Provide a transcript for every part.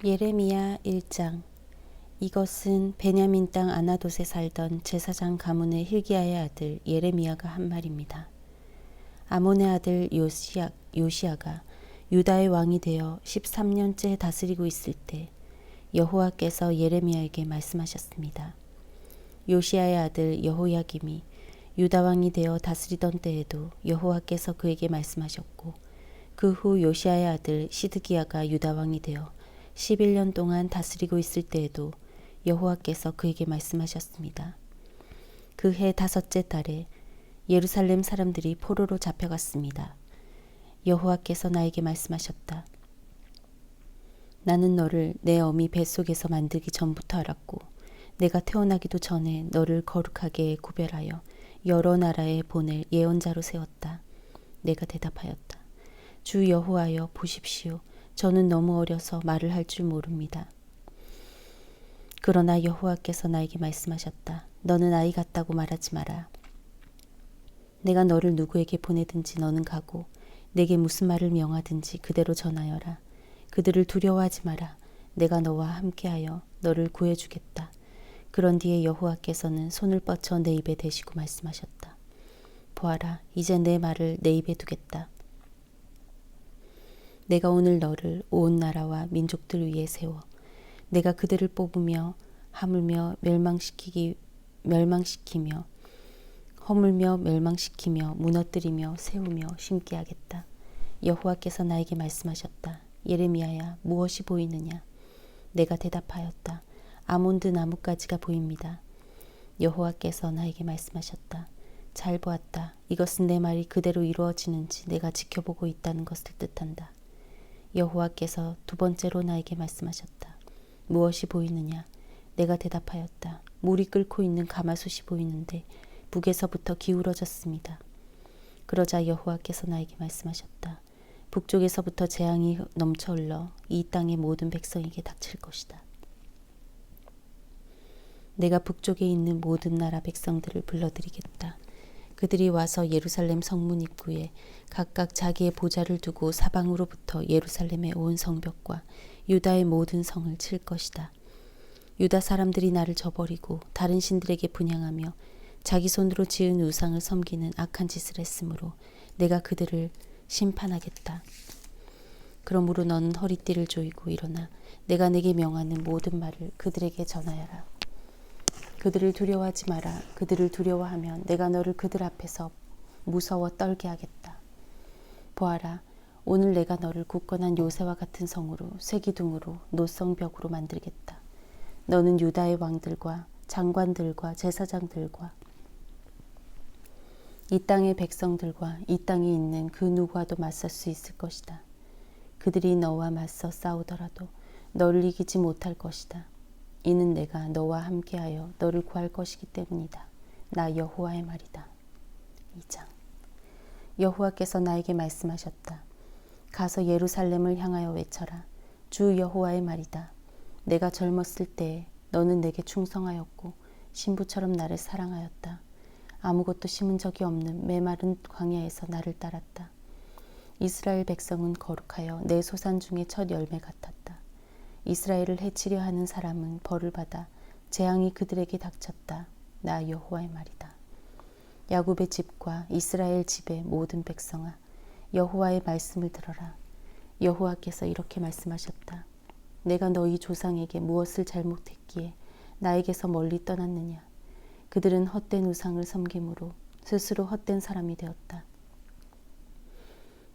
예레미야 1장. 이것은 베냐민 땅 아나돗에 살던 제사장 가문의 hil기야의 아들 예레미야가 한 말입니다. 아몬의 아들 요시야가 유다의 왕이 되어 13년째 다스리고 있을 때 여호와께서 예레미야에게 말씀하셨습니다. 요시야의 아들 여호야김이 유다 왕이 되어 다스리던 때에도 여호와께서 그에게 말씀하셨고, 그 후 요시야의 아들 시드기야가 유다 왕이 되어 11년 동안 다스리고 있을 때에도 여호와께서 그에게 말씀하셨습니다. 그 해 5째 달에 예루살렘 사람들이 포로로 잡혀갔습니다. 여호와께서 나에게 말씀하셨다. 나는 너를 내 어미 뱃속에서 만들기 전부터 알았고, 내가 태어나기도 전에 너를 거룩하게 구별하여 여러 나라에 보낼 예언자로 세웠다. 내가 대답하였다. 주 여호와여, 보십시오. 저는 너무 어려서 말을 할 줄 모릅니다. 그러나 여호와께서 나에게 말씀하셨다. 너는 아이 같다고 말하지 마라. 내가 너를 누구에게 보내든지 너는 가고, 내게 무슨 말을 명하든지 그대로 전하여라. 그들을 두려워하지 마라. 내가 너와 함께하여 너를 구해주겠다. 그런 뒤에 여호와께서는 손을 뻗쳐 내 입에 대시고 말씀하셨다. 보아라, 이제 내 말을 내 입에 두겠다. 내가 오늘 너를 온 나라와 민족들 위에 세워 내가 그들을 뽑으며 하물며 멸망시키며 허물며 멸망시키며 무너뜨리며 세우며 심게 하겠다. 여호와께서 나에게 말씀하셨다. 예레미야야, 무엇이 보이느냐? 내가 대답하였다. 아몬드 나뭇가지가 보입니다. 여호와께서 나에게 말씀하셨다. 잘 보았다. 이것은 내 말이 그대로 이루어지는지 내가 지켜보고 있다는 것을 뜻한다. 여호와께서 2번째로 나에게 말씀하셨다. 무엇이 보이느냐? 내가 대답하였다. 물이 끓고 있는 가마솥이 보이는데 북에서부터 기울어졌습니다. 그러자 여호와께서 나에게 말씀하셨다. 북쪽에서부터 재앙이 넘쳐 흘러 이 땅의 모든 백성에게 닥칠 것이다. 내가 북쪽에 있는 모든 나라 백성들을 불러들이겠다. 그들이 와서 예루살렘 성문 입구에 각각 자기의 보좌를 두고 사방으로부터 예루살렘의 온 성벽과 유다의 모든 성을 칠 것이다. 유다 사람들이 나를 저버리고 다른 신들에게 분향하며 자기 손으로 지은 우상을 섬기는 악한 짓을 했으므로 내가 그들을 심판하겠다. 그러므로 너는 허리띠를 조이고 일어나 내가 내게 명하는 모든 말을 그들에게 전하여라. 그들을 두려워하지 마라. 그들을 두려워하면 내가 너를 그들 앞에서 무서워 떨게 하겠다. 보아라, 오늘 내가 너를 굳건한 요새와 같은 성으로 쇠기둥으로 노성벽으로 만들겠다. 너는 유다의 왕들과 장관들과 제사장들과 이 땅의 백성들과 이 땅에 있는 그 누구와도 맞설 수 있을 것이다. 그들이 너와 맞서 싸우더라도 너를 이기지 못할 것이다. 이는 내가 너와 함께하여 너를 구할 것이기 때문이다. 나 여호와의 말이다. 2장. 여호와께서 나에게 말씀하셨다. 가서 예루살렘을 향하여 외쳐라. 주 여호와의 말이다. 내가 젊었을 때에 너는 내게 충성하였고 신부처럼 나를 사랑하였다. 아무것도 심은 적이 없는 메마른 광야에서 나를 따랐다. 이스라엘 백성은 거룩하여 내 소산 중에 첫 열매 같았다. 이스라엘을 해치려 하는 사람은 벌을 받아 재앙이 그들에게 닥쳤다. 나 여호와의 말이다. 야곱의 집과 이스라엘 집의 모든 백성아, 여호와의 말씀을 들어라. 여호와께서 이렇게 말씀하셨다. 내가 너희 조상에게 무엇을 잘못했기에 나에게서 멀리 떠났느냐? 그들은 헛된 우상을 섬김으로 스스로 헛된 사람이 되었다.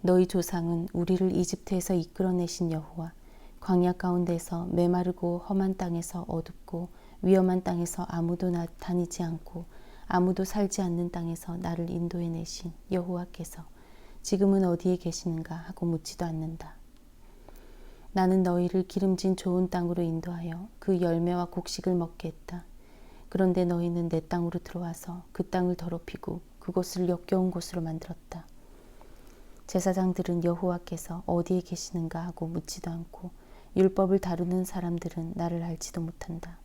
너희 조상은 우리를 이집트에서 이끌어내신 여호와, 광야 가운데서 메마르고 험한 땅에서 어둡고 위험한 땅에서 아무도 다니지 않고 아무도 살지 않는 땅에서 나를 인도해 내신 여호와께서 지금은 어디에 계시는가 하고 묻지도 않는다. 나는 너희를 기름진 좋은 땅으로 인도하여 그 열매와 곡식을 먹게 했다. 그런데 너희는 내 땅으로 들어와서 그 땅을 더럽히고 그곳을 역겨운 곳으로 만들었다. 제사장들은 여호와께서 어디에 계시는가 하고 묻지도 않고 율법을 다루는 사람들은 나를 알지도 못한다.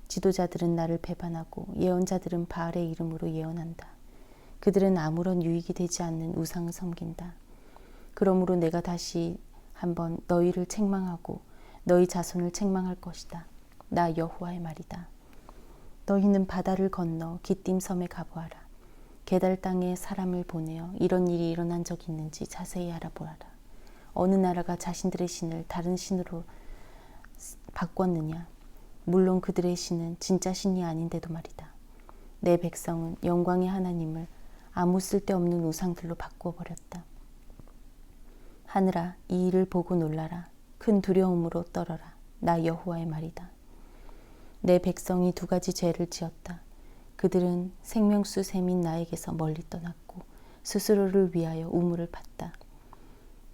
지도자들은 나를 배반하고 예언자들은 바알의 이름으로 예언한다. 그들은 아무런 유익이 되지 않는 우상을 섬긴다. 그러므로 내가 다시 한번 너희를 책망하고 너희 자손을 책망할 것이다. 나 여호와의 말이다. 너희는 바다를 건너 기띔 섬에 가보아라. 게달 땅에 사람을 보내어 이런 일이 일어난 적이 있는지 자세히 알아보아라. 어느 나라가 자신들의 신을 다른 신으로 바꿨느냐? 물론 그들의 신은 진짜 신이 아닌데도 말이다. 내 백성은 영광의 하나님을 아무 쓸데없는 우상들로 바꾸어버렸다. 하늘아, 이 일을 보고 놀라라. 큰 두려움으로 떨어라. 나 여호와의 말이다. 내 백성이 두 가지 죄를 지었다. 그들은 생명수 샘인 나에게서 멀리 떠났고 스스로를 위하여 우물을 팠다.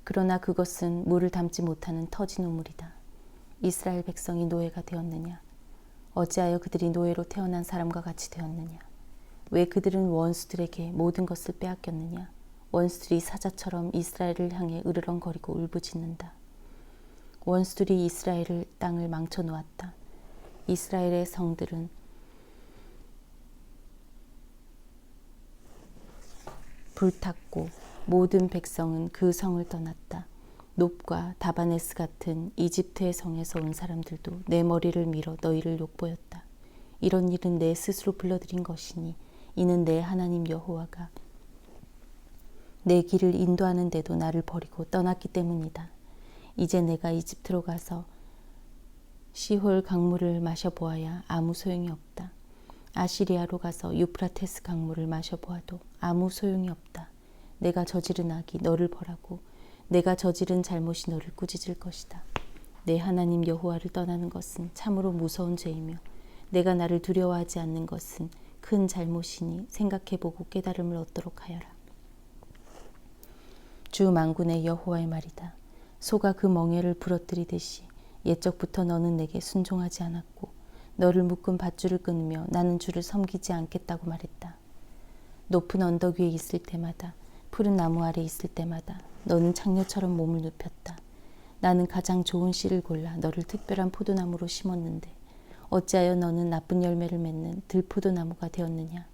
그러나 그것은 물을 담지 못하는 터진 우물이다. 이스라엘 백성이 노예가 되었느냐? 어찌하여 그들이 노예로 태어난 사람과 같이 되었느냐? 왜 그들은 원수들에게 모든 것을 빼앗겼느냐? 원수들이 사자처럼 이스라엘을 향해 으르렁거리고 울부짖는다. 원수들이 이스라엘 땅을 망쳐놓았다. 이스라엘의 성들은 불탔고 모든 백성은 그 성을 떠났다. 놉과 다바네스 같은 이집트의 성에서 온 사람들도 내 머리를 밀어 너희를 욕보였다. 이런 일은 내 스스로 불러들인 것이니 이는 내 하나님 여호와가 내 길을 인도하는데도 나를 버리고 떠났기 때문이다. 이제 내가 이집트로 가서 시홀 강물을 마셔보아야 아무 소용이 없다. 아시리아로 가서 유프라테스 강물을 마셔보아도 아무 소용이 없다. 내가 저지른 악이 너를 벌하고 내가 저지른 잘못이 너를 꾸짖을 것이다. 내 하나님 여호와를 떠나는 것은 참으로 무서운 죄이며 내가 나를 두려워하지 않는 것은 큰 잘못이니 생각해보고 깨달음을 얻도록 하여라. 주 만군의 여호와의 말이다. 소가 그 멍에를 부러뜨리듯이 옛적부터 너는 내게 순종하지 않았고 너를 묶은 밧줄을 끊으며 나는 주를 섬기지 않겠다고 말했다. 높은 언덕 위에 있을 때마다 푸른 나무 아래 있을 때마다 너는 창녀처럼 몸을 눕혔다. 나는 가장 좋은 씨를 골라 너를 특별한 포도나무로 심었는데 어찌하여 너는 나쁜 열매를 맺는 들포도나무가 되었느냐?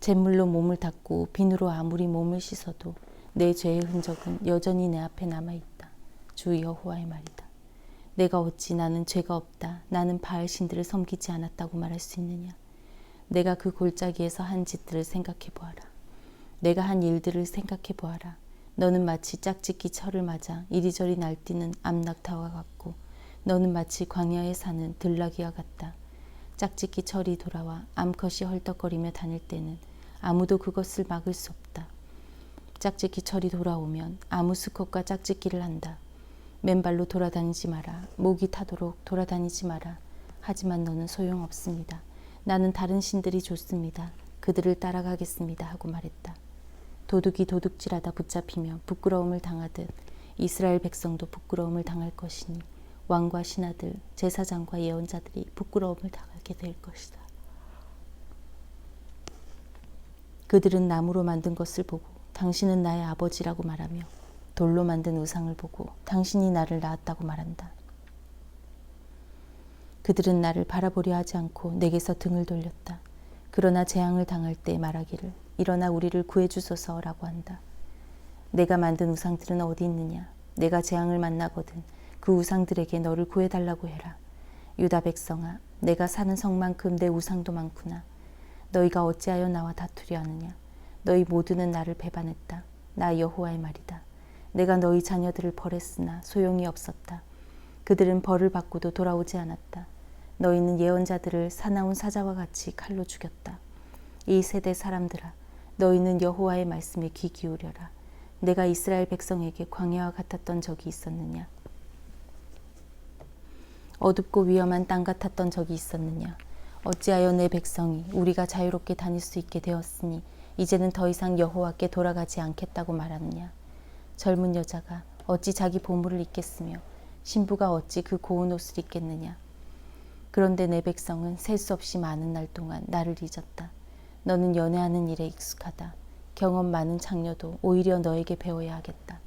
잿물로 몸을 닦고 비누로 아무리 몸을 씻어도 내 죄의 흔적은 여전히 내 앞에 남아있다. 주 여호와의 말이다. 내가 어찌 나는 죄가 없다. 나는 바알 신들을 섬기지 않았다고 말할 수 있느냐? 내가 그 골짜기에서 한 짓들을 생각해 보아라. 내가 한 일들을 생각해 보아라. 너는 마치 짝짓기 철을 맞아 이리저리 날뛰는 암낙타와 같고 너는 마치 광야에 사는 들나귀와 같다. 짝짓기 철이 돌아와 암컷이 헐떡거리며 다닐 때는 아무도 그것을 막을 수 없다. 짝짓기 철이 돌아오면 아무 수컷과 짝짓기를 한다. 맨발로 돌아다니지 마라. 목이 타도록 돌아다니지 마라. 하지만 너는 소용없습니다. 나는 다른 신들이 좋습니다. 그들을 따라가겠습니다. 하고 말했다. 도둑이 도둑질하다 붙잡히며 부끄러움을 당하듯 이스라엘 백성도 부끄러움을 당할 것이니 왕과 신하들, 제사장과 예언자들이 부끄러움을 당하게 될 것이다. 그들은 나무로 만든 것을 보고 당신은 나의 아버지라고 말하며 돌로 만든 우상을 보고 당신이 나를 낳았다고 말한다. 그들은 나를 바라보려 하지 않고 내게서 등을 돌렸다. 그러나 재앙을 당할 때 말하기를 일어나 우리를 구해주소서라고 한다. 내가 만든 우상들은 어디 있느냐? 내가 재앙을 만나거든 그 우상들에게 너를 구해달라고 해라. 유다 백성아, 내가 사는 성만큼 내 우상도 많구나. 너희가 어찌하여 나와 다투려 하느냐? 너희 모두는 나를 배반했다. 나 여호와의 말이다. 내가 너희 자녀들을 벌했으나 소용이 없었다. 그들은 벌을 받고도 돌아오지 않았다. 너희는 예언자들을 사나운 사자와 같이 칼로 죽였다. 이 세대 사람들아, 너희는 여호와의 말씀에 귀 기울여라. 내가 이스라엘 백성에게 광야와 같았던 적이 있었느냐? 어둡고 위험한 땅 같았던 적이 있었느냐? 어찌하여 내 백성이 우리가 자유롭게 다닐 수 있게 되었으니 이제는 더 이상 여호와께 돌아가지 않겠다고 말하느냐? 젊은 여자가 어찌 자기 보물을 잊겠으며 신부가 어찌 그 고운 옷을 입겠느냐? 그런데 내 백성은 셀 수 없이 많은 날 동안 나를 잊었다. 너는 연애하는 일에 익숙하다. 경험 많은 장녀도 오히려 너에게 배워야 하겠다.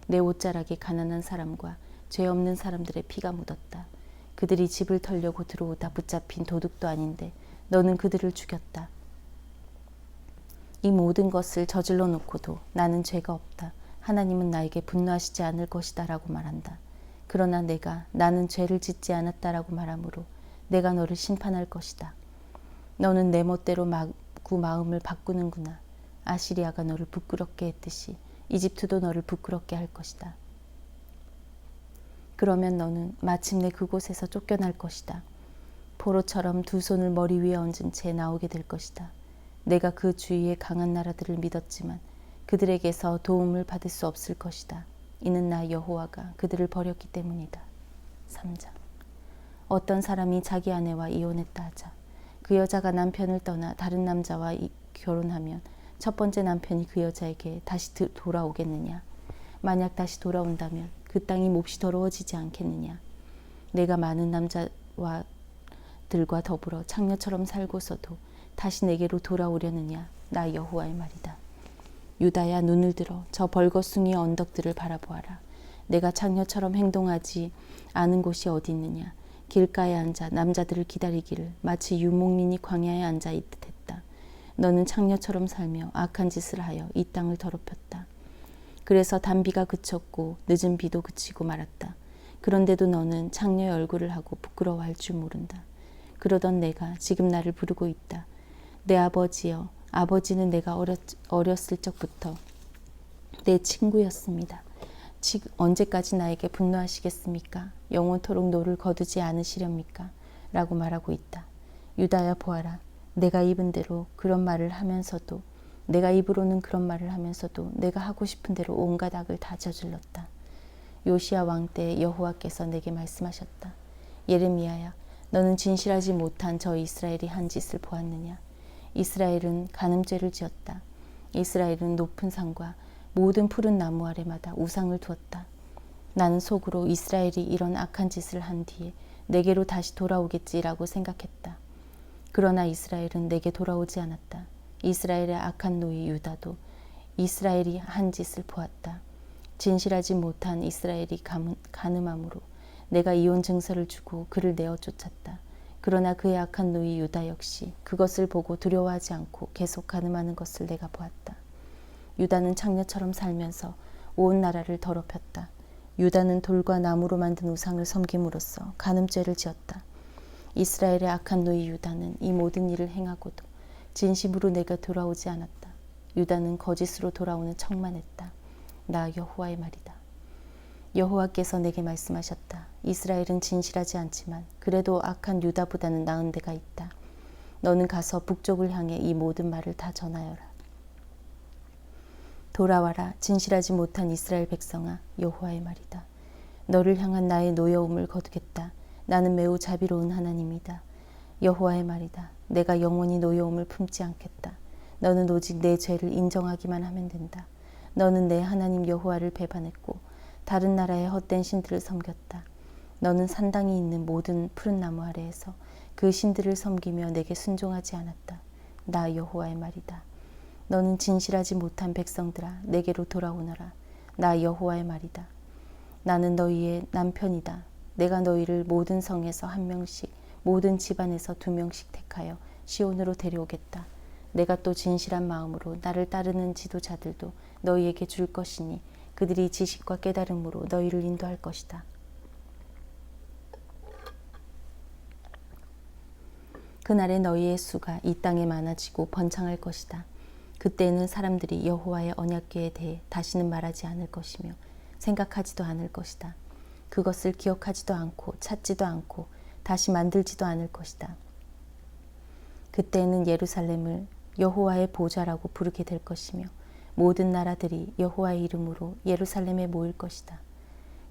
내 옷자락에 가난한 사람과 죄 없는 사람들의 피가 묻었다. 그들이 집을 털려고 들어오다 붙잡힌 도둑도 아닌데 너는 그들을 죽였다. 이 모든 것을 저질러 놓고도 나는 죄가 없다. 하나님은 나에게 분노하시지 않을 것이다 라고 말한다. 그러나 내가 나는 죄를 짓지 않았다라고 말하므로 내가 너를 심판할 것이다. 너는 내 멋대로 마구 마음을 바꾸는구나. 아시리아가 너를 부끄럽게 했듯이 이집트도 너를 부끄럽게 할 것이다. 그러면 너는 마침내 그곳에서 쫓겨날 것이다. 포로처럼 두 손을 머리 위에 얹은 채 나오게 될 것이다. 내가 그 주위의 강한 나라들을 믿었지만 그들에게서 도움을 받을 수 없을 것이다. 이는 나 여호와가 그들을 버렸기 때문이다. 3장. 어떤 사람이 자기 아내와 이혼했다 하자. 그 여자가 남편을 떠나 다른 남자와 결혼하면 첫 번째 남편이 그 여자에게 다시 돌아오겠느냐? 만약 다시 돌아온다면 그 땅이 몹시 더러워지지 않겠느냐? 내가 많은 남자와 들과 더불어 창녀처럼 살고서도 다시 내게로 돌아오려느냐? 나 여호와의 말이다. 유다야, 눈을 들어 저 벌거숭이 언덕들을 바라보아라. 내가 창녀처럼 행동하지 않은 곳이 어디 있느냐? 길가에 앉아 남자들을 기다리기를 마치 유목민이 광야에 앉아 있듯 했다. 너는 창녀처럼 살며 악한 짓을 하여 이 땅을 더럽혔다. 그래서 단비가 그쳤고 늦은 비도 그치고 말았다. 그런데도 너는 창녀의 얼굴을 하고 부끄러워할 줄 모른다. 그러던 내가 지금 나를 부르고 있다. 내 아버지여, 아버지는 내가 어렸을 적부터 내 친구였습니다. 언제까지 나에게 분노하시겠습니까? 영원토록 노를 거두지 않으시렵니까? 라고 말하고 있다. 유다야, 보아라. 내가 입은 대로 그런 말을 하면서도 내가 입으로는 그런 말을 하면서도 내가 하고 싶은 대로 온갖 악을 다 저질렀다. 요시야 왕 때 여호와께서 내게 말씀하셨다. 예레미야야, 너는 진실하지 못한 저 이스라엘이 한 짓을 보았느냐? 이스라엘은 간음죄를 지었다. 이스라엘은 높은 산과 모든 푸른 나무 아래마다 우상을 두었다. 나는 속으로 이스라엘이 이런 악한 짓을 한 뒤에 내게로 다시 돌아오겠지라고 생각했다. 그러나 이스라엘은 내게 돌아오지 않았다. 이스라엘의 악한 노이 유다도 이스라엘이 한 짓을 보았다. 진실하지 못한 이스라엘이 간음함으로 내가 이혼 증서를 주고 그를 내어 쫓았다. 그러나 그의 악한 노이 유다 역시 그것을 보고 두려워하지 않고 계속 간음하는 것을 내가 보았다. 유다는 창녀처럼 살면서 온 나라를 더럽혔다. 유다는 돌과 나무로 만든 우상을 섬김으로써 간음죄를 지었다. 이스라엘의 악한 노이 유다는 이 모든 일을 행하고도 진심으로 내가 돌아오지 않았다. 유다는 거짓으로 돌아오는 척만 했다. 나 여호와의 말이다. 여호와께서 내게 말씀하셨다. 이스라엘은 진실하지 않지만 그래도 악한 유다보다는 나은 데가 있다. 너는 가서 북쪽을 향해 이 모든 말을 다 전하여라. 돌아와라, 진실하지 못한 이스라엘 백성아, 여호와의 말이다. 너를 향한 나의 노여움을 거두겠다. 나는 매우 자비로운 하나님이다. 여호와의 말이다. 내가 영원히 노여움을 품지 않겠다. 너는 오직 내 죄를 인정하기만 하면 된다. 너는 내 하나님 여호와를 배반했고 다른 나라의 헛된 신들을 섬겼다. 너는 산당이 있는 모든 푸른 나무 아래에서 그 신들을 섬기며 내게 순종하지 않았다. 나 여호와의 말이다. 너는 진실하지 못한 백성들아, 내게로 돌아오너라. 나 여호와의 말이다. 나는 너희의 남편이다. 내가 너희를 모든 성에서 한 명씩, 모든 집안에서 2명씩 택하여 시온으로 데려오겠다. 내가 또 진실한 마음으로 나를 따르는 지도자들도 너희에게 줄 것이니 그들이 지식과 깨달음으로 너희를 인도할 것이다. 그날에 너희의 수가 이 땅에 많아지고 번창할 것이다. 그때는 사람들이 여호와의 언약궤에 대해 다시는 말하지 않을 것이며 생각하지도 않을 것이다. 그것을 기억하지도 않고 찾지도 않고 다시 만들지도 않을 것이다. 그때는 예루살렘을 여호와의 보좌라고 부르게 될 것이며 모든 나라들이 여호와의 이름으로 예루살렘에 모일 것이다.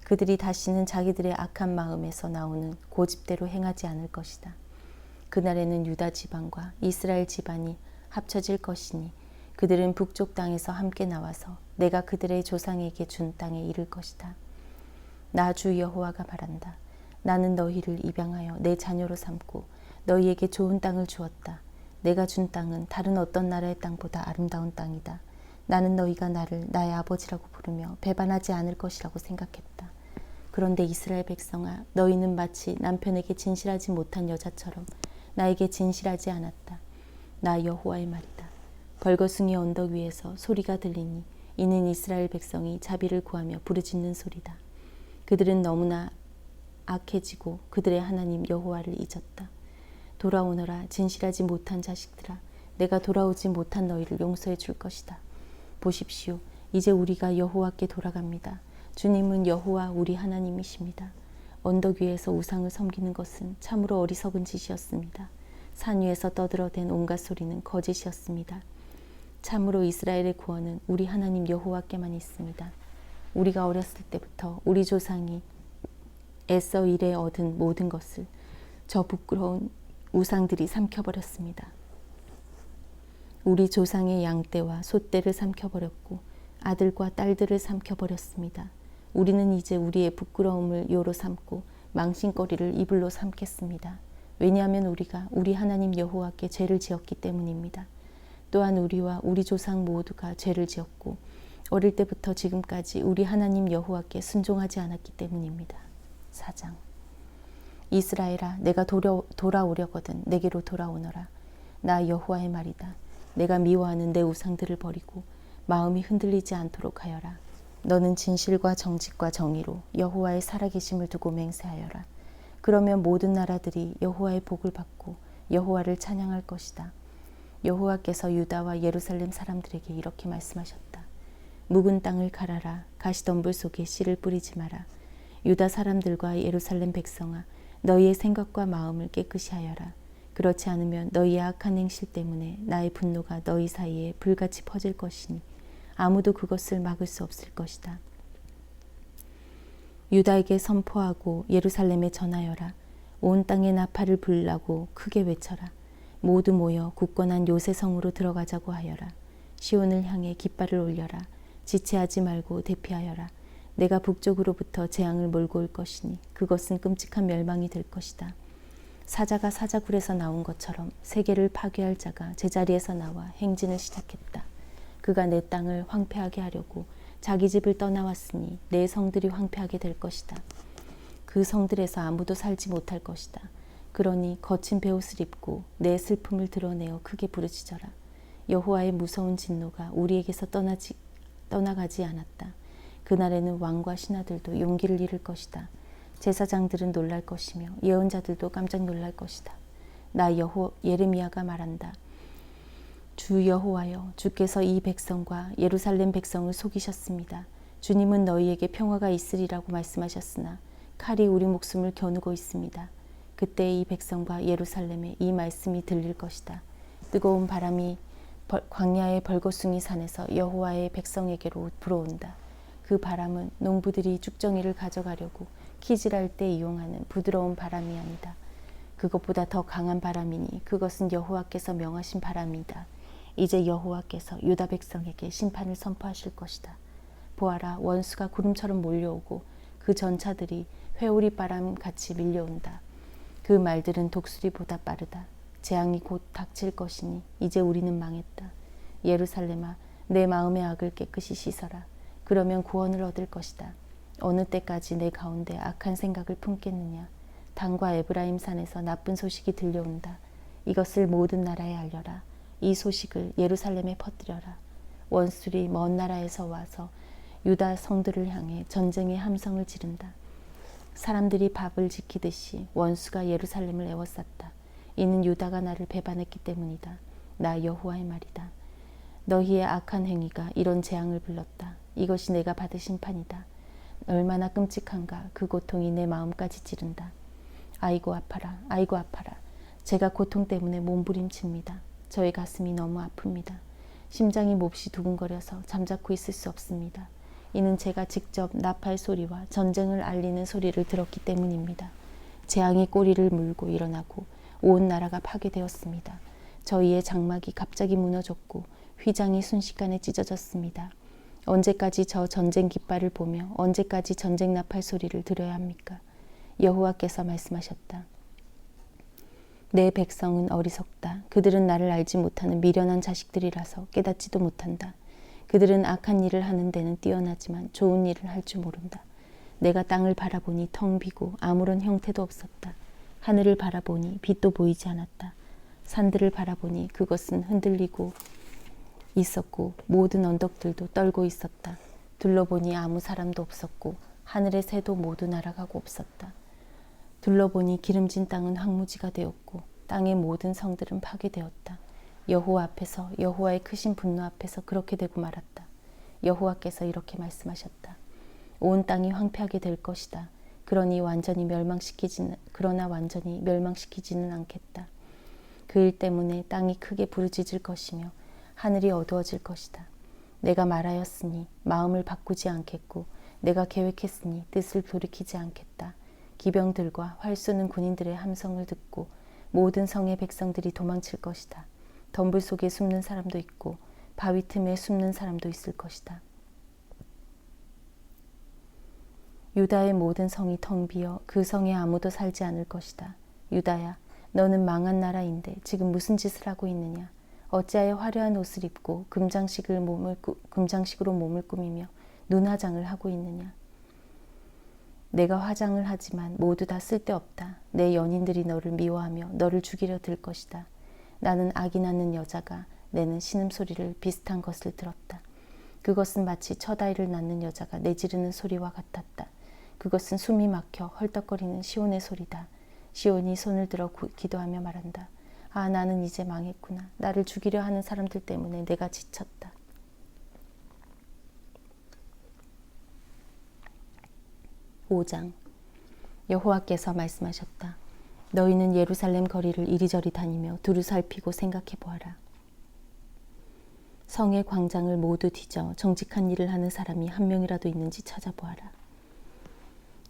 그들이 다시는 자기들의 악한 마음에서 나오는 고집대로 행하지 않을 것이다. 그날에는 유다 지방과 이스라엘 집안이 합쳐질 것이니 그들은 북쪽 땅에서 함께 나와서 내가 그들의 조상에게 준 땅에 이를 것이다. 나 주 여호와가 말한다. 나는 너희를 입양하여 내 자녀로 삼고 너희에게 좋은 땅을 주었다. 내가 준 땅은 다른 어떤 나라의 땅보다 아름다운 땅이다. 나는 너희가 나를 나의 아버지라고 부르며 배반하지 않을 것이라고 생각했다. 그런데 이스라엘 백성아, 너희는 마치 남편에게 진실하지 못한 여자처럼 나에게 진실하지 않았다. 나 여호와의 말이다. 벌거숭이 언덕 위에서 소리가 들리니 이는 이스라엘 백성이 자비를 구하며 부르짖는 소리다. 그들은 너무나 악해지고 그들의 하나님 여호와를 잊었다. 돌아오너라 진실하지 못한 자식들아, 내가 돌아오지 못한 너희를 용서해 줄 것이다. 보십시오, 이제 우리가 여호와께 돌아갑니다. 주님은 여호와 우리 하나님이십니다. 언덕 위에서 우상을 섬기는 것은 참으로 어리석은 짓이었습니다. 산 위에서 떠들어댄 온갖 소리는 거짓이었습니다. 참으로 이스라엘의 구원은 우리 하나님 여호와께만 있습니다. 우리가 어렸을 때부터 우리 조상이 애써 일해 얻은 모든 것을 저 부끄러운 우상들이 삼켜버렸습니다. 우리 조상의 양떼와 소떼를 삼켜버렸고 아들과 딸들을 삼켜버렸습니다. 우리는 이제 우리의 부끄러움을 요로 삼고 망신거리를 이불로 삼겠습니다. 왜냐하면 우리가 우리 하나님 여호와께 죄를 지었기 때문입니다. 또한 우리와 우리 조상 모두가 죄를 지었고 어릴 때부터 지금까지 우리 하나님 여호와께 순종하지 않았기 때문입니다. 4장. 이스라엘아, 내가 돌아오려거든 내게로 돌아오너라. 나 여호와의 말이다. 내가 미워하는 내 우상들을 버리고 마음이 흔들리지 않도록 하여라. 너는 진실과 정직과 정의로 여호와의 살아계심을 두고 맹세하여라. 그러면 모든 나라들이 여호와의 복을 받고 여호와를 찬양할 것이다. 여호와께서 유다와 예루살렘 사람들에게 이렇게 말씀하셨다. 묵은 땅을 갈아라. 가시덤불 속에 씨를 뿌리지 마라. 유다 사람들과 예루살렘 백성아, 너희의 생각과 마음을 깨끗이 하여라. 그렇지 않으면 너희의 악한 행실 때문에 나의 분노가 너희 사이에 불같이 퍼질 것이니 아무도 그것을 막을 수 없을 것이다. 유다에게 선포하고 예루살렘에 전하여라. 온 땅에 나팔을 불라고 크게 외쳐라. 모두 모여 굳건한 요새성으로 들어가자고 하여라. 시온을 향해 깃발을 올려라. 지체하지 말고 대피하여라. 내가 북쪽으로부터 재앙을 몰고 올 것이니 그것은 끔찍한 멸망이 될 것이다. 사자가 사자굴에서 나온 것처럼 세계를 파괴할 자가 제자리에서 나와 행진을 시작했다. 그가 내 땅을 황폐하게 하려고 자기 집을 떠나왔으니 내 성들이 황폐하게 될 것이다. 그 성들에서 아무도 살지 못할 것이다. 그러니 거친 베옷을 입고 내 슬픔을 드러내어 크게 부르짖어라. 여호와의 무서운 진노가 우리에게서 떠나가지 않았다. 그날에는 왕과 신하들도 용기를 잃을 것이다. 제사장들은 놀랄 것이며 예언자들도 깜짝 놀랄 것이다. 나 예레미야가 말한다. 주 여호와여, 주께서 이 백성과 예루살렘 백성을 속이셨습니다. 주님은 너희에게 평화가 있으리라고 말씀하셨으나 칼이 우리 목숨을 겨누고 있습니다. 그때 이 백성과 예루살렘에 이 말씀이 들릴 것이다. 뜨거운 바람이 광야의 벌거숭이 산에서 여호와의 백성에게로 불어온다. 그 바람은 농부들이 쭉정이를 가져가려고 키질할 때 이용하는 부드러운 바람이 아니다. 그것보다 더 강한 바람이니 그것은 여호와께서 명하신 바람이다. 이제 여호와께서 유다 백성에게 심판을 선포하실 것이다. 보아라, 원수가 구름처럼 몰려오고 그 전차들이 회오리 바람 같이 밀려온다. 그 말들은 독수리보다 빠르다. 재앙이 곧 닥칠 것이니 이제 우리는 망했다. 예루살렘아, 내 마음의 악을 깨끗이 씻어라. 그러면 구원을 얻을 것이다. 어느 때까지 내 가운데 악한 생각을 품겠느냐. 단과 에브라임 산에서 나쁜 소식이 들려온다. 이것을 모든 나라에 알려라. 이 소식을 예루살렘에 퍼뜨려라. 원수들이 먼 나라에서 와서 유다 성들을 향해 전쟁의 함성을 지른다. 사람들이 밥을 지키듯이 원수가 예루살렘을 에워쌌다. 이는 유다가 나를 배반했기 때문이다. 나 여호와의 말이다. 너희의 악한 행위가 이런 재앙을 불렀다. 이것이 내가 받은 심판이다. 얼마나 끔찍한가. 그 고통이 내 마음까지 찌른다. 아이고 아파라, 아이고 아파라. 제가 고통 때문에 몸부림칩니다. 저의 가슴이 너무 아픕니다. 심장이 몹시 두근거려서 잠자코 있을 수 없습니다. 이는 제가 직접 나팔 소리와 전쟁을 알리는 소리를 들었기 때문입니다. 재앙이 꼬리를 물고 일어나고 온 나라가 파괴되었습니다. 저희의 장막이 갑자기 무너졌고 휘장이 순식간에 찢어졌습니다. 언제까지 저 전쟁 깃발을 보며 언제까지 전쟁 나팔 소리를 들어야 합니까? 여호와께서 말씀하셨다. 내 백성은 어리석다. 그들은 나를 알지 못하는 미련한 자식들이라서 깨닫지도 못한다. 그들은 악한 일을 하는 데는 뛰어나지만 좋은 일을 할 줄 모른다. 내가 땅을 바라보니 텅 비고 아무런 형태도 없었다. 하늘을 바라보니 빛도 보이지 않았다. 산들을 바라보니 그것은 흔들리고 있었고 모든 언덕들도 떨고 있었다. 둘러보니 아무 사람도 없었고 하늘의 새도 모두 날아가고 없었다. 둘러보니 기름진 땅은 황무지가 되었고 땅의 모든 성들은 파괴되었다. 여호와 앞에서, 여호와의 크신 분노 앞에서 그렇게 되고 말았다. 여호와께서 이렇게 말씀하셨다. 온 땅이 황폐하게 될 것이다. 그러나 완전히 멸망시키지는 않겠다. 그 일 때문에 땅이 크게 부르짖을 것이며 하늘이 어두워질 것이다. 내가 말하였으니 마음을 바꾸지 않겠고 내가 계획했으니 뜻을 돌이키지 않겠다. 기병들과 활 쏘는 군인들의 함성을 듣고 모든 성의 백성들이 도망칠 것이다. 덤불 속에 숨는 사람도 있고 바위 틈에 숨는 사람도 있을 것이다. 유다의 모든 성이 텅 비어 그 성에 아무도 살지 않을 것이다. 유다야, 너는 망한 나라인데 지금 무슨 짓을 하고 있느냐? 어찌하여 화려한 옷을 입고 금장식으로 몸을 꾸미며 눈화장을 하고 있느냐? 내가 화장을 하지만 모두 다 쓸데없다. 내 연인들이 너를 미워하며 너를 죽이려 들 것이다. 나는 아기 낳는 여자가 내는 신음소리를 비슷한 것을 들었다. 그것은 마치 첫 아이를 낳는 여자가 내지르는 소리와 같았다. 그것은 숨이 막혀 헐떡거리는 시온의 소리다. 시온이 손을 들어 기도하며 말한다. 아, 나는 이제 망했구나. 나를 죽이려 하는 사람들 때문에 내가 지쳤다. 5장. 여호와께서 말씀하셨다. 너희는 예루살렘 거리를 이리저리 다니며 두루 살피고 생각해 보아라. 성의 광장을 모두 뒤져 정직한 일을 하는 사람이 한 명이라도 있는지 찾아보아라.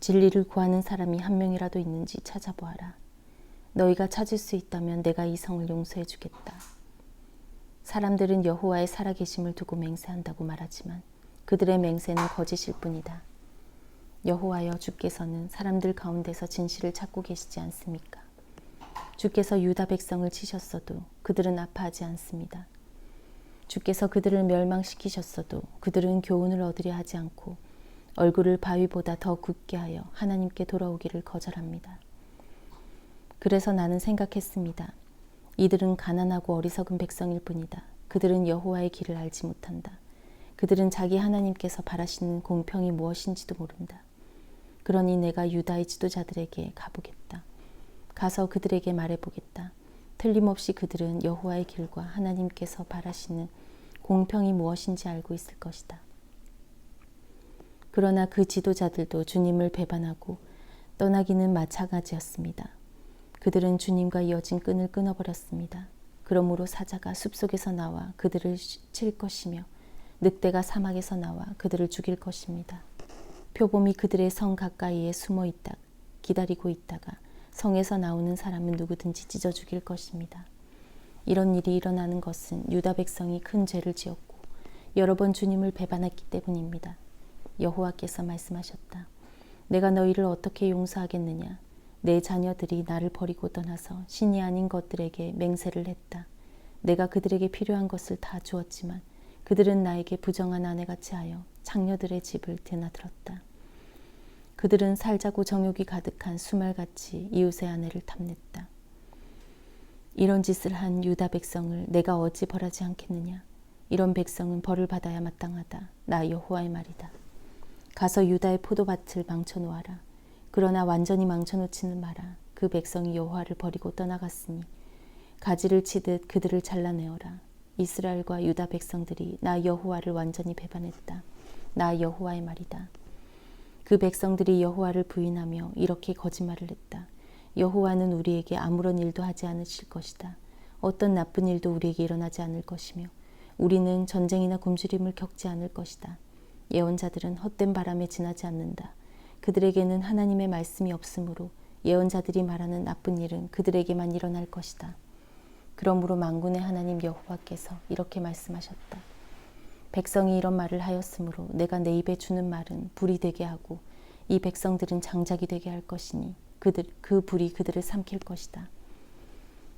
진리를 구하는 사람이 한 명이라도 있는지 찾아보아라. 너희가 찾을 수 있다면 내가 이 성을 용서해 주겠다. 사람들은 여호와의 살아계심을 두고 맹세한다고 말하지만 그들의 맹세는 거짓일 뿐이다. 여호와여, 주께서는 사람들 가운데서 진실을 찾고 계시지 않습니까? 주께서 유다 백성을 치셨어도 그들은 아파하지 않습니다. 주께서 그들을 멸망시키셨어도 그들은 교훈을 얻으려 하지 않고 얼굴을 바위보다 더 굳게 하여 하나님께 돌아오기를 거절합니다. 그래서 나는 생각했습니다. 이들은 가난하고 어리석은 백성일 뿐이다. 그들은 여호와의 길을 알지 못한다. 그들은 자기 하나님께서 바라시는 공평이 무엇인지도 모른다. 그러니 내가 유다의 지도자들에게 가보겠다. 가서 그들에게 말해보겠다. 틀림없이 그들은 여호와의 길과 하나님께서 바라시는 공평이 무엇인지 알고 있을 것이다. 그러나 그 지도자들도 주님을 배반하고 떠나기는 마찬가지였습니다. 그들은 주님과 이어진 끈을 끊어버렸습니다. 그러므로 사자가 숲속에서 나와 그들을 칠 것이며 늑대가 사막에서 나와 그들을 죽일 것입니다. 표범이 그들의 성 가까이에 숨어 기다리고 있다가 성에서 나오는 사람은 누구든지 찢어 죽일 것입니다. 이런 일이 일어나는 것은 유다 백성이 큰 죄를 지었고 여러 번 주님을 배반했기 때문입니다. 여호와께서 말씀하셨다. 내가 너희를 어떻게 용서하겠느냐? 내 자녀들이 나를 버리고 떠나서 신이 아닌 것들에게 맹세를 했다. 내가 그들에게 필요한 것을 다 주었지만 그들은 나에게 부정한 아내같이 하여 창녀들의 집을 드나들었다. 그들은 살자고 정욕이 가득한 수말같이 이웃의 아내를 탐냈다. 이런 짓을 한 유다 백성을 내가 어찌 벌하지 않겠느냐? 이런 백성은 벌을 받아야 마땅하다. 나 여호와의 말이다. 가서 유다의 포도밭을 망쳐놓아라. 그러나 완전히 망쳐놓지는 마라. 그 백성이 여호와를 버리고 떠나갔으니 가지를 치듯 그들을 잘라내어라. 이스라엘과 유다 백성들이 나 여호와를 완전히 배반했다. 나 여호와의 말이다. 그 백성들이 여호와를 부인하며 이렇게 거짓말을 했다. 여호와는 우리에게 아무런 일도 하지 않으실 것이다. 어떤 나쁜 일도 우리에게 일어나지 않을 것이며 우리는 전쟁이나 굶주림을 겪지 않을 것이다. 예언자들은 헛된 바람에 지나지 않는다. 그들에게는 하나님의 말씀이 없으므로 예언자들이 말하는 나쁜 일은 그들에게만 일어날 것이다. 그러므로 만군의 하나님 여호와께서 이렇게 말씀하셨다. 백성이 이런 말을 하였으므로 내가 내 입에 주는 말은 불이 되게 하고 이 백성들은 장작이 되게 할 것이니 그 불이 그들을 삼킬 것이다.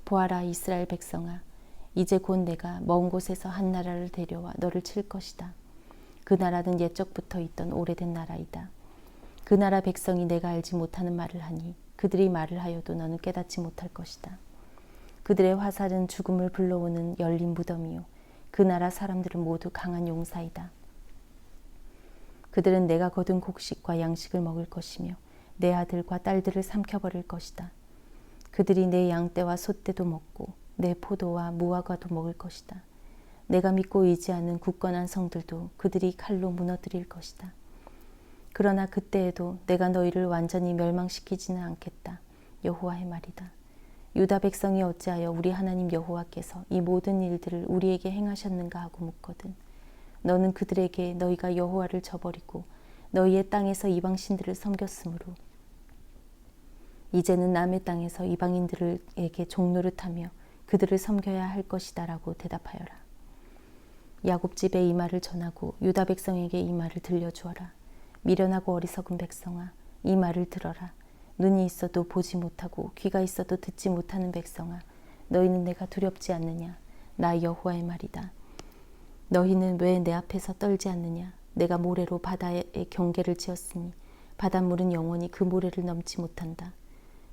보아라, 이스라엘 백성아, 이제 곧 내가 먼 곳에서 한 나라를 데려와 너를 칠 것이다. 그 나라는 옛적부터 있던 오래된 나라이다. 그 나라 백성이 내가 알지 못하는 말을 하니 그들이 말을 하여도 너는 깨닫지 못할 것이다. 그들의 화살은 죽음을 불러오는 열린 무덤이요 그 나라 사람들은 모두 강한 용사이다. 그들은 내가 거둔 곡식과 양식을 먹을 것이며 내 아들과 딸들을 삼켜버릴 것이다. 그들이 내 양떼와 소떼도 먹고 내 포도와 무화과도 먹을 것이다. 내가 믿고 의지하는 굳건한 성들도 그들이 칼로 무너뜨릴 것이다. 그러나 그때에도 내가 너희를 완전히 멸망시키지는 않겠다. 여호와의 말이다. 유다 백성이 어찌하여 우리 하나님 여호와께서 이 모든 일들을 우리에게 행하셨는가 하고 묻거든. 너는 그들에게 너희가 여호와를 저버리고 너희의 땅에서 이방신들을 섬겼으므로 이제는 남의 땅에서 이방인들에게 종노릇하며 그들을 섬겨야 할 것이다 라고 대답하여라. 야곱 집에 이 말을 전하고 유다 백성에게 이 말을 들려주어라. 미련하고 어리석은 백성아, 이 말을 들어라. 눈이 있어도 보지 못하고 귀가 있어도 듣지 못하는 백성아, 너희는 내가 두렵지 않느냐? 나 여호와의 말이다. 너희는 왜 내 앞에서 떨지 않느냐? 내가 모래로 바다에 경계를 지었으니 바닷물은 영원히 그 모래를 넘지 못한다.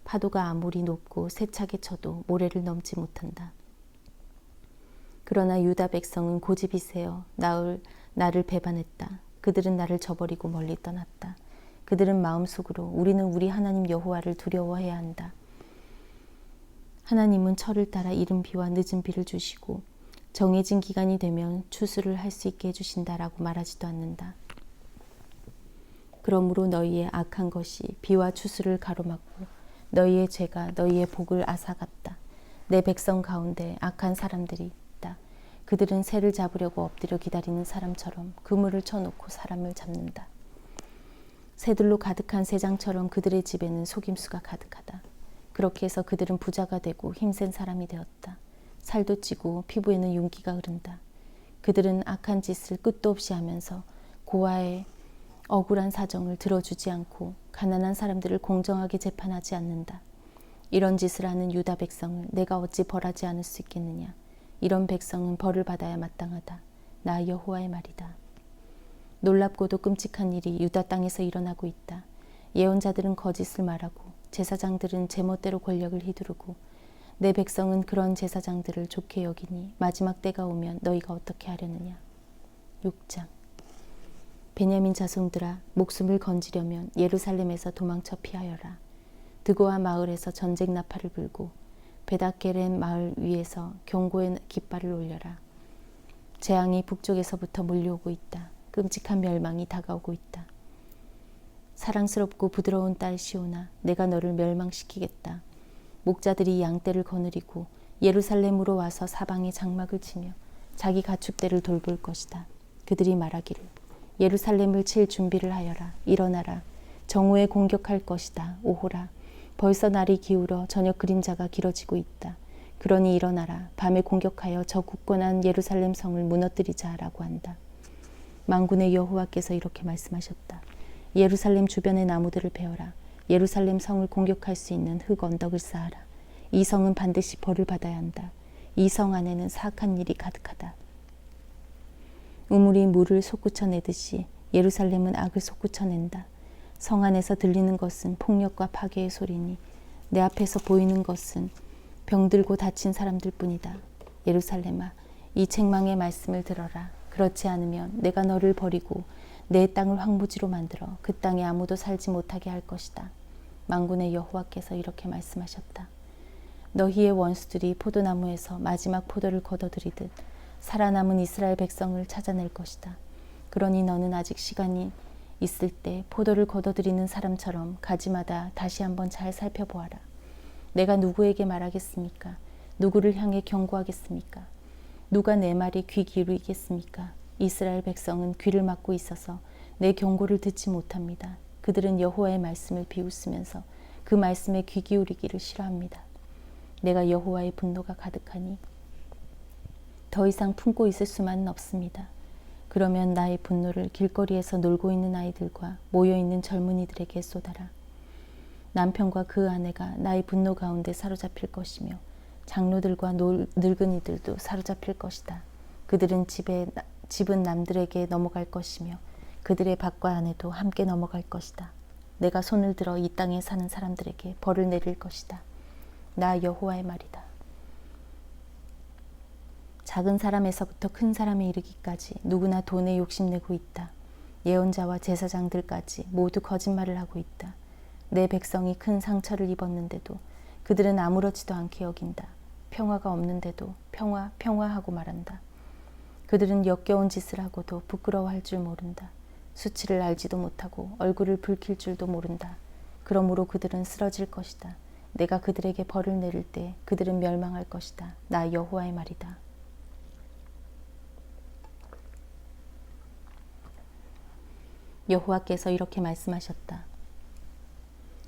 파도가 아무리 높고 세차게 쳐도 모래를 넘지 못한다. 그러나 유다 백성은 고집이 세어 나를 배반했다. 그들은 나를 저버리고 멀리 떠났다. 그들은 마음속으로 우리는 우리 하나님 여호와를 두려워해야 한다. 하나님은 철을 따라 이른 비와 늦은 비를 주시고 정해진 기간이 되면 추수를 할 수 있게 해주신다라고 말하지도 않는다. 그러므로 너희의 악한 것이 비와 추수를 가로막고 너희의 죄가 너희의 복을 앗아갔다. 내 백성 가운데 악한 사람들이 있다. 그들은 새를 잡으려고 엎드려 기다리는 사람처럼 그물을 쳐놓고 사람을 잡는다. 새들로 가득한 새장처럼 그들의 집에는 속임수가 가득하다. 그렇게 해서 그들은 부자가 되고 힘센 사람이 되었다. 살도 찌고 피부에는 윤기가 흐른다. 그들은 악한 짓을 끝도 없이 하면서 고아의 억울한 사정을 들어주지 않고 가난한 사람들을 공정하게 재판하지 않는다. 이런 짓을 하는 유다 백성을 내가 어찌 벌하지 않을 수 있겠느냐. 이런 백성은 벌을 받아야 마땅하다. 나 여호와의 말이다. 놀랍고도 끔찍한 일이 유다 땅에서 일어나고 있다. 예언자들은 거짓을 말하고 제사장들은 제멋대로 권력을 휘두르고 내 백성은 그런 제사장들을 좋게 여기니 마지막 때가 오면 너희가 어떻게 하려느냐. 6장. 베냐민 자손들아, 목숨을 건지려면 예루살렘에서 도망쳐 피하여라. 드고아 마을에서 전쟁 나팔을 불고 베다게렘 마을 위에서 경고의 깃발을 올려라. 재앙이 북쪽에서부터 몰려오고 있다. 끔찍한 멸망이 다가오고 있다. 사랑스럽고 부드러운 딸 시온아, 내가 너를 멸망시키겠다. 목자들이 양떼를 거느리고 예루살렘으로 와서 사방에 장막을 치며 자기 가축대를 돌볼 것이다. 그들이 말하기를 예루살렘을 칠 준비를 하여라. 일어나라. 정오에 공격할 것이다. 오호라. 벌써 날이 기울어 저녁 그림자가 길어지고 있다. 그러니 일어나라. 밤에 공격하여 저 굳건한 예루살렘 성을 무너뜨리자 라고 한다. 만군의 여호와께서 이렇게 말씀하셨다. 예루살렘 주변의 나무들을 베어라. 예루살렘 성을 공격할 수 있는 흙 언덕을 쌓아라. 이 성은 반드시 벌을 받아야 한다. 이 성 안에는 사악한 일이 가득하다. 우물이 물을 솟구쳐내듯이 예루살렘은 악을 솟구쳐낸다. 성 안에서 들리는 것은 폭력과 파괴의 소리니 내 앞에서 보이는 것은 병들고 다친 사람들 뿐이다. 예루살렘아, 이 책망의 말씀을 들어라. 그렇지 않으면 내가 너를 버리고 내 땅을 황무지로 만들어 그 땅에 아무도 살지 못하게 할 것이다. 만군의 여호와께서 이렇게 말씀하셨다. 너희의 원수들이 포도나무에서 마지막 포도를 걷어들이듯 살아남은 이스라엘 백성을 찾아낼 것이다. 그러니 너는 아직 시간이 있을 때 포도를 걷어들이는 사람처럼 가지마다 다시 한번 잘 살펴보아라. 내가 누구에게 말하겠습니까? 누구를 향해 경고하겠습니까? 누가 내 말에 귀 기울이겠습니까? 이스라엘 백성은 귀를 막고 있어서 내 경고를 듣지 못합니다. 그들은 여호와의 말씀을 비웃으면서 그 말씀에 귀 기울이기를 싫어합니다. 내가 여호와의 분노가 가득하니 더 이상 품고 있을 수만은 없습니다. 그러면 나의 분노를 길거리에서 놀고 있는 아이들과 모여있는 젊은이들에게 쏟아라. 남편과 그 아내가 나의 분노 가운데 사로잡힐 것이며 장로들과 늙은이들도 사로잡힐 것이다. 그들은 집은 남들에게 넘어갈 것이며 그들의 밭과 안에도 함께 넘어갈 것이다. 내가 손을 들어 이 땅에 사는 사람들에게 벌을 내릴 것이다. 나 여호와의 말이다. 작은 사람에서부터 큰 사람에 이르기까지 누구나 돈에 욕심내고 있다. 예언자와 제사장들까지 모두 거짓말을 하고 있다. 내 백성이 큰 상처를 입었는데도 그들은 아무렇지도 않게 여긴다. 평화가 없는데도 평화, 평화하고 말한다. 그들은 역겨운 짓을 하고도 부끄러워할 줄 모른다. 수치를 알지도 못하고 얼굴을 붉힐 줄도 모른다. 그러므로 그들은 쓰러질 것이다. 내가 그들에게 벌을 내릴 때 그들은 멸망할 것이다. 나 여호와의 말이다. 여호와께서 이렇게 말씀하셨다.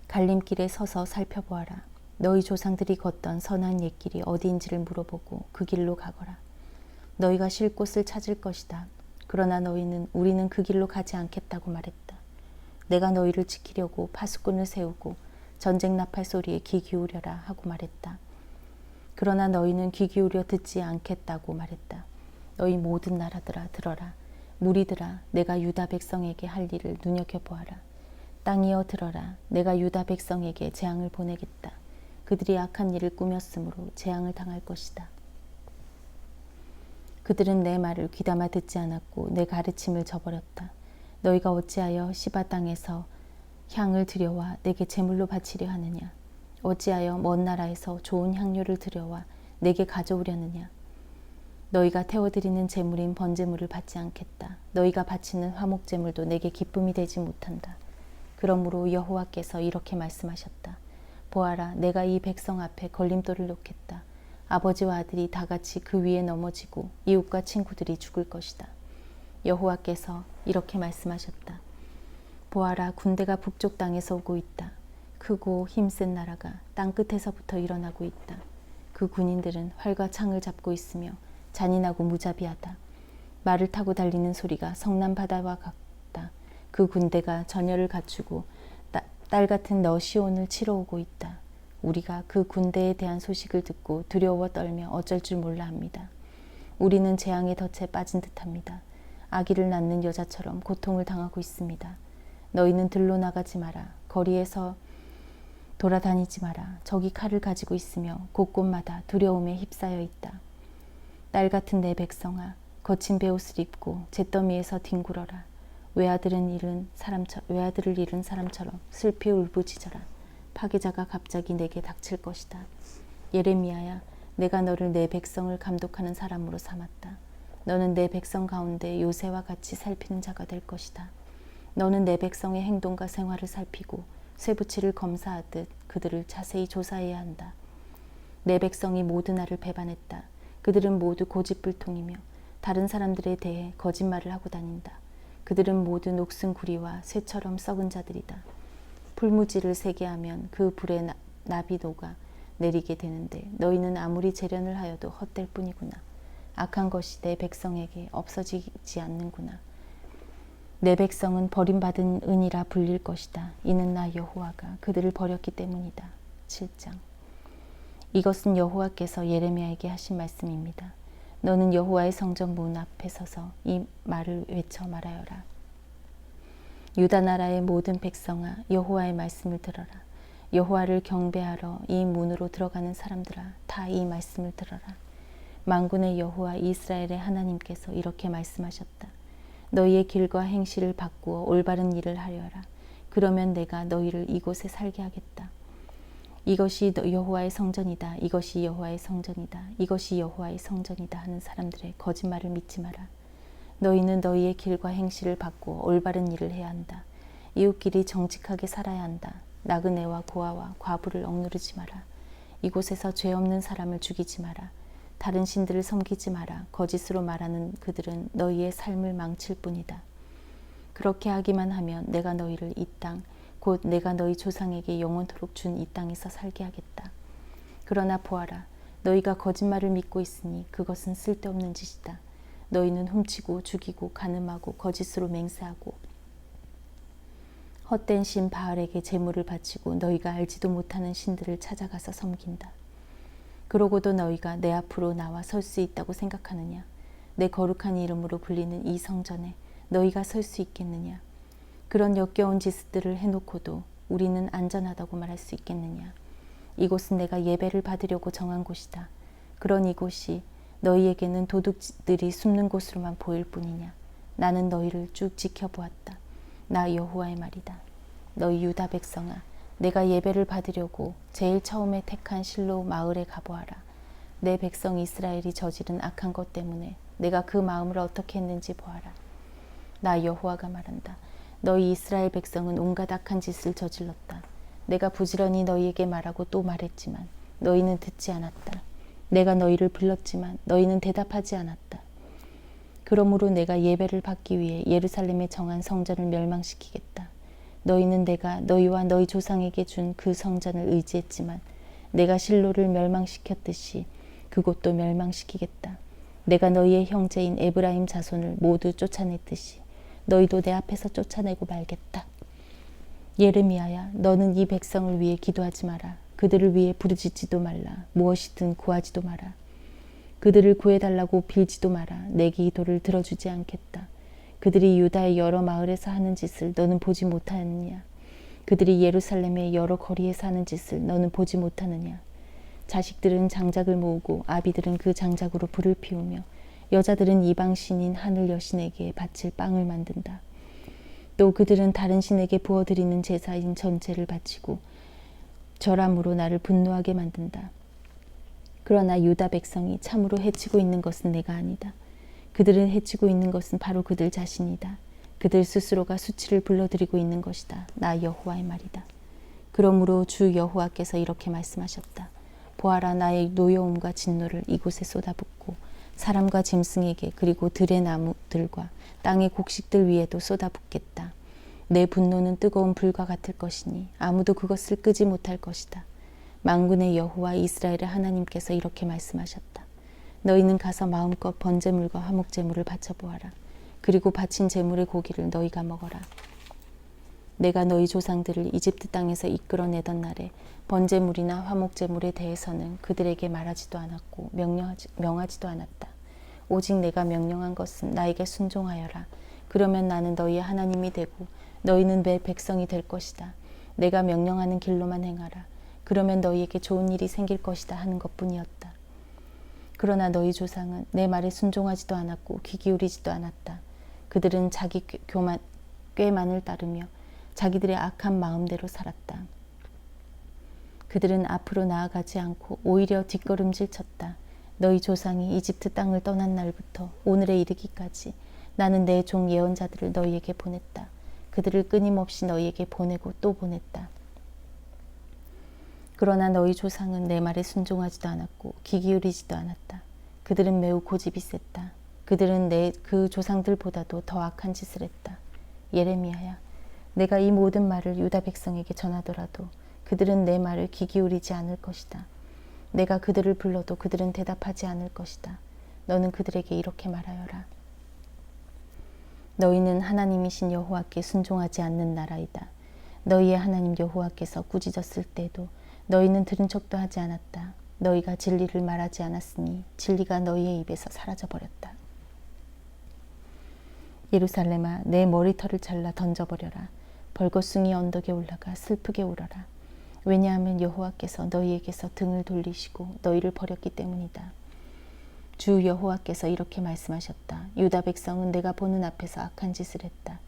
갈림길에 서서 살펴보아라. 너희 조상들이 걷던 선한 옛길이 어디인지를 물어보고 그 길로 가거라. 너희가 쉴 곳을 찾을 것이다. 그러나 너희는 우리는 그 길로 가지 않겠다고 말했다. 내가 너희를 지키려고 파수꾼을 세우고 전쟁 나팔 소리에 귀 기울여라 하고 말했다. 그러나 너희는 귀 기울여 듣지 않겠다고 말했다. 너희 모든 나라들아 들어라. 무리들아 내가 유다 백성에게 할 일을 눈여겨보아라. 땅이여 들어라. 내가 유다 백성에게 재앙을 보내겠다. 그들이 악한 일을 꾸몄으므로 재앙을 당할 것이다. 그들은 내 말을 귀담아 듣지 않았고 내 가르침을 저버렸다. 너희가 어찌하여 시바 땅에서 향을 들여와 내게 제물로 바치려 하느냐? 어찌하여 먼 나라에서 좋은 향료를 들여와 내게 가져오려느냐? 너희가 태워드리는 제물인 번제물을 받지 않겠다. 너희가 바치는 화목제물도 내게 기쁨이 되지 못한다. 그러므로 여호와께서 이렇게 말씀하셨다. 보아라, 내가 이 백성 앞에 걸림돌을 놓겠다. 아버지와 아들이 다 같이 그 위에 넘어지고 이웃과 친구들이 죽을 것이다. 여호와께서 이렇게 말씀하셨다. 보아라, 군대가 북쪽 땅에서 오고 있다. 크고 힘센 나라가 땅 끝에서부터 일어나고 있다. 그 군인들은 활과 창을 잡고 있으며 잔인하고 무자비하다. 말을 타고 달리는 소리가 성난 바다와 같다. 그 군대가 전열을 갖추고 딸 같은 너 시온을 치러 오고 있다. 우리가 그 군대에 대한 소식을 듣고 두려워 떨며 어쩔 줄 몰라 합니다. 우리는 재앙의 덫에 빠진 듯합니다. 아기를 낳는 여자처럼 고통을 당하고 있습니다. 너희는 들로 나가지 마라. 거리에서 돌아다니지 마라. 적이 칼을 가지고 있으며 곳곳마다 두려움에 휩싸여 있다. 딸 같은 내 백성아, 거친 베옷을 입고 잿더미에서 뒹굴어라. 외아들을 잃은 사람처럼 슬피 울부짖어라. 파괴자가 갑자기 내게 닥칠 것이다. 예레미야야, 내가 너를 내 백성을 감독하는 사람으로 삼았다. 너는 내 백성 가운데 요새와 같이 살피는 자가 될 것이다. 너는 내 백성의 행동과 생활을 살피고 쇠붙이를 검사하듯 그들을 자세히 조사해야 한다. 내 백성이 모두 나를 배반했다. 그들은 모두 고집불통이며 다른 사람들에 대해 거짓말을 하고 다닌다. 그들은 모두 녹슨 구리와 쇠처럼 썩은 자들이다. 풀무지를 세게 하면 그 불에 납이 녹아 내리게 되는데 너희는 아무리 재련을 하여도 헛될 뿐이구나. 악한 것이 내 백성에게 없어지지 않는구나. 내 백성은 버림받은 은이라 불릴 것이다. 이는 나 여호와가 그들을 버렸기 때문이다. 7장. 이것은 여호와께서 예레미야에게 하신 말씀입니다. 너는 여호와의 성전 문 앞에 서서 이 말을 외쳐 말하여라. 유다 나라의 모든 백성아, 여호와의 말씀을 들어라. 여호와를 경배하러 이 문으로 들어가는 사람들아, 다 이 말씀을 들어라. 만군의 여호와 이스라엘의 하나님께서 이렇게 말씀하셨다. 너희의 길과 행실을 바꾸어 올바른 일을 하려라. 그러면 내가 너희를 이곳에 살게 하겠다. 이것이 여호와의 성전이다. 이것이 여호와의 성전이다. 이것이 여호와의 성전이다 하는 사람들의 거짓말을 믿지 마라. 너희는 너희의 길과 행실을 바꾸어 올바른 일을 해야 한다. 이웃끼리 정직하게 살아야 한다. 나그네와 고아와 과부를 억누르지 마라. 이곳에서 죄 없는 사람을 죽이지 마라. 다른 신들을 섬기지 마라. 거짓으로 말하는 그들은 너희의 삶을 망칠 뿐이다. 그렇게 하기만 하면 내가 너희를 이 땅, 곧 내가 너희 조상에게 영원토록 준 이 땅에서 살게 하겠다. 그러나 보아라, 너희가 거짓말을 믿고 있으니 그것은 쓸데없는 짓이다. 너희는 훔치고 죽이고 간음하고 거짓으로 맹세하고 헛된 신 바알에게 제물을 바치고 너희가 알지도 못하는 신들을 찾아가서 섬긴다. 그러고도 너희가 내 앞으로 나와 설 수 있다고 생각하느냐? 내 거룩한 이름으로 불리는 이 성전에 너희가 설 수 있겠느냐? 그런 역겨운 짓들을 해놓고도 우리는 안전하다고 말할 수 있겠느냐? 이곳은 내가 예배를 받으려고 정한 곳이다. 그런 이곳이 너희에게는 도둑들이 숨는 곳으로만 보일 뿐이냐? 나는 너희를 쭉 지켜보았다. 나 여호와의 말이다. 너희 유다 백성아, 내가 예배를 받으려고 제일 처음에 택한 실로 마을에 가보아라. 내 백성 이스라엘이 저지른 악한 것 때문에 내가 그 마음을 어떻게 했는지 보아라. 나 여호와가 말한다. 너희 이스라엘 백성은 온갖 악한 짓을 저질렀다. 내가 부지런히 너희에게 말하고 또 말했지만 너희는 듣지 않았다. 내가 너희를 불렀지만 너희는 대답하지 않았다. 그러므로 내가 예배를 받기 위해 예루살렘에 정한 성전을 멸망시키겠다. 너희는 내가 너희와 너희 조상에게 준 그 성전을 의지했지만 내가 실로를 멸망시켰듯이 그곳도 멸망시키겠다. 내가 너희의 형제인 에브라임 자손을 모두 쫓아냈듯이 너희도 내 앞에서 쫓아내고 말겠다. 예레미야야, 너는 이 백성을 위해 기도하지 마라. 그들을 위해 부르짖지도 말라. 무엇이든 구하지도 마라. 그들을 구해달라고 빌지도 마라. 내 기도를 들어주지 않겠다. 그들이 유다의 여러 마을에서 하는 짓을 너는 보지 못하느냐? 그들이 예루살렘의 여러 거리에서 하는 짓을 너는 보지 못하느냐? 자식들은 장작을 모으고 아비들은 그 장작으로 불을 피우며 여자들은 이방 신인 하늘 여신에게 바칠 빵을 만든다. 또 그들은 다른 신에게 부어드리는 제사인 전제를 바치고 절함으로 나를 분노하게 만든다. 그러나 유다 백성이 참으로 해치고 있는 것은 내가 아니다. 그들은 해치고 있는 것은 바로 그들 자신이다. 그들 스스로가 수치를 불러들이고 있는 것이다. 나 여호와의 말이다. 그러므로 주 여호와께서 이렇게 말씀하셨다. 보아라, 나의 노여움과 진노를 이곳에 쏟아붓고 사람과 짐승에게 그리고 들의 나무들과 땅의 곡식들 위에도 쏟아붓겠다. 내 분노는 뜨거운 불과 같을 것이니 아무도 그것을 끄지 못할 것이다. 만군의 여호와 이스라엘의 하나님께서 이렇게 말씀하셨다. 너희는 가서 마음껏 번제물과 화목제물을 바쳐보아라. 그리고 바친 제물의 고기를 너희가 먹어라. 내가 너희 조상들을 이집트 땅에서 이끌어내던 날에 번제물이나 화목제물에 대해서는 그들에게 말하지도 않았고 명하지도 않았다. 오직 내가 명령한 것은 나에게 순종하여라. 그러면 나는 너희의 하나님이 되고 너희는 내 백성이 될 것이다. 내가 명령하는 길로만 행하라. 그러면 너희에게 좋은 일이 생길 것이다 하는 것뿐이었다. 그러나 너희 조상은 내 말에 순종하지도 않았고 귀 기울이지도 않았다. 그들은 자기 꾀만을 따르며 자기들의 악한 마음대로 살았다. 그들은 앞으로 나아가지 않고 오히려 뒷걸음질 쳤다. 너희 조상이 이집트 땅을 떠난 날부터 오늘에 이르기까지 나는 내 종 예언자들을 너희에게 보냈다. 그들을 끊임없이 너희에게 보내고 또 보냈다. 그러나 너희 조상은 내 말에 순종하지도 않았고 귀 기울이지도 않았다. 그들은 매우 고집이 셌다. 그들은 그 조상들보다도 더 악한 짓을 했다. 예레미야야, 내가 이 모든 말을 유다 백성에게 전하더라도 그들은 내 말을 귀 기울이지 않을 것이다. 내가 그들을 불러도 그들은 대답하지 않을 것이다. 너는 그들에게 이렇게 말하여라. 너희는 하나님이신 여호와께 순종하지 않는 나라이다. 너희의 하나님 여호와께서 꾸짖었을 때도 너희는 들은 척도 하지 않았다. 너희가 진리를 말하지 않았으니 진리가 너희의 입에서 사라져버렸다. 예루살렘아, 내 머리털을 잘라 던져버려라. 벌거숭이 언덕에 올라가 슬프게 울어라. 왜냐하면 여호와께서 너희에게서 등을 돌리시고 너희를 버렸기 때문이다. 주 여호와께서 이렇게 말씀하셨다. 유다 백성은 내가 보는 앞에서 악한 짓을 했다.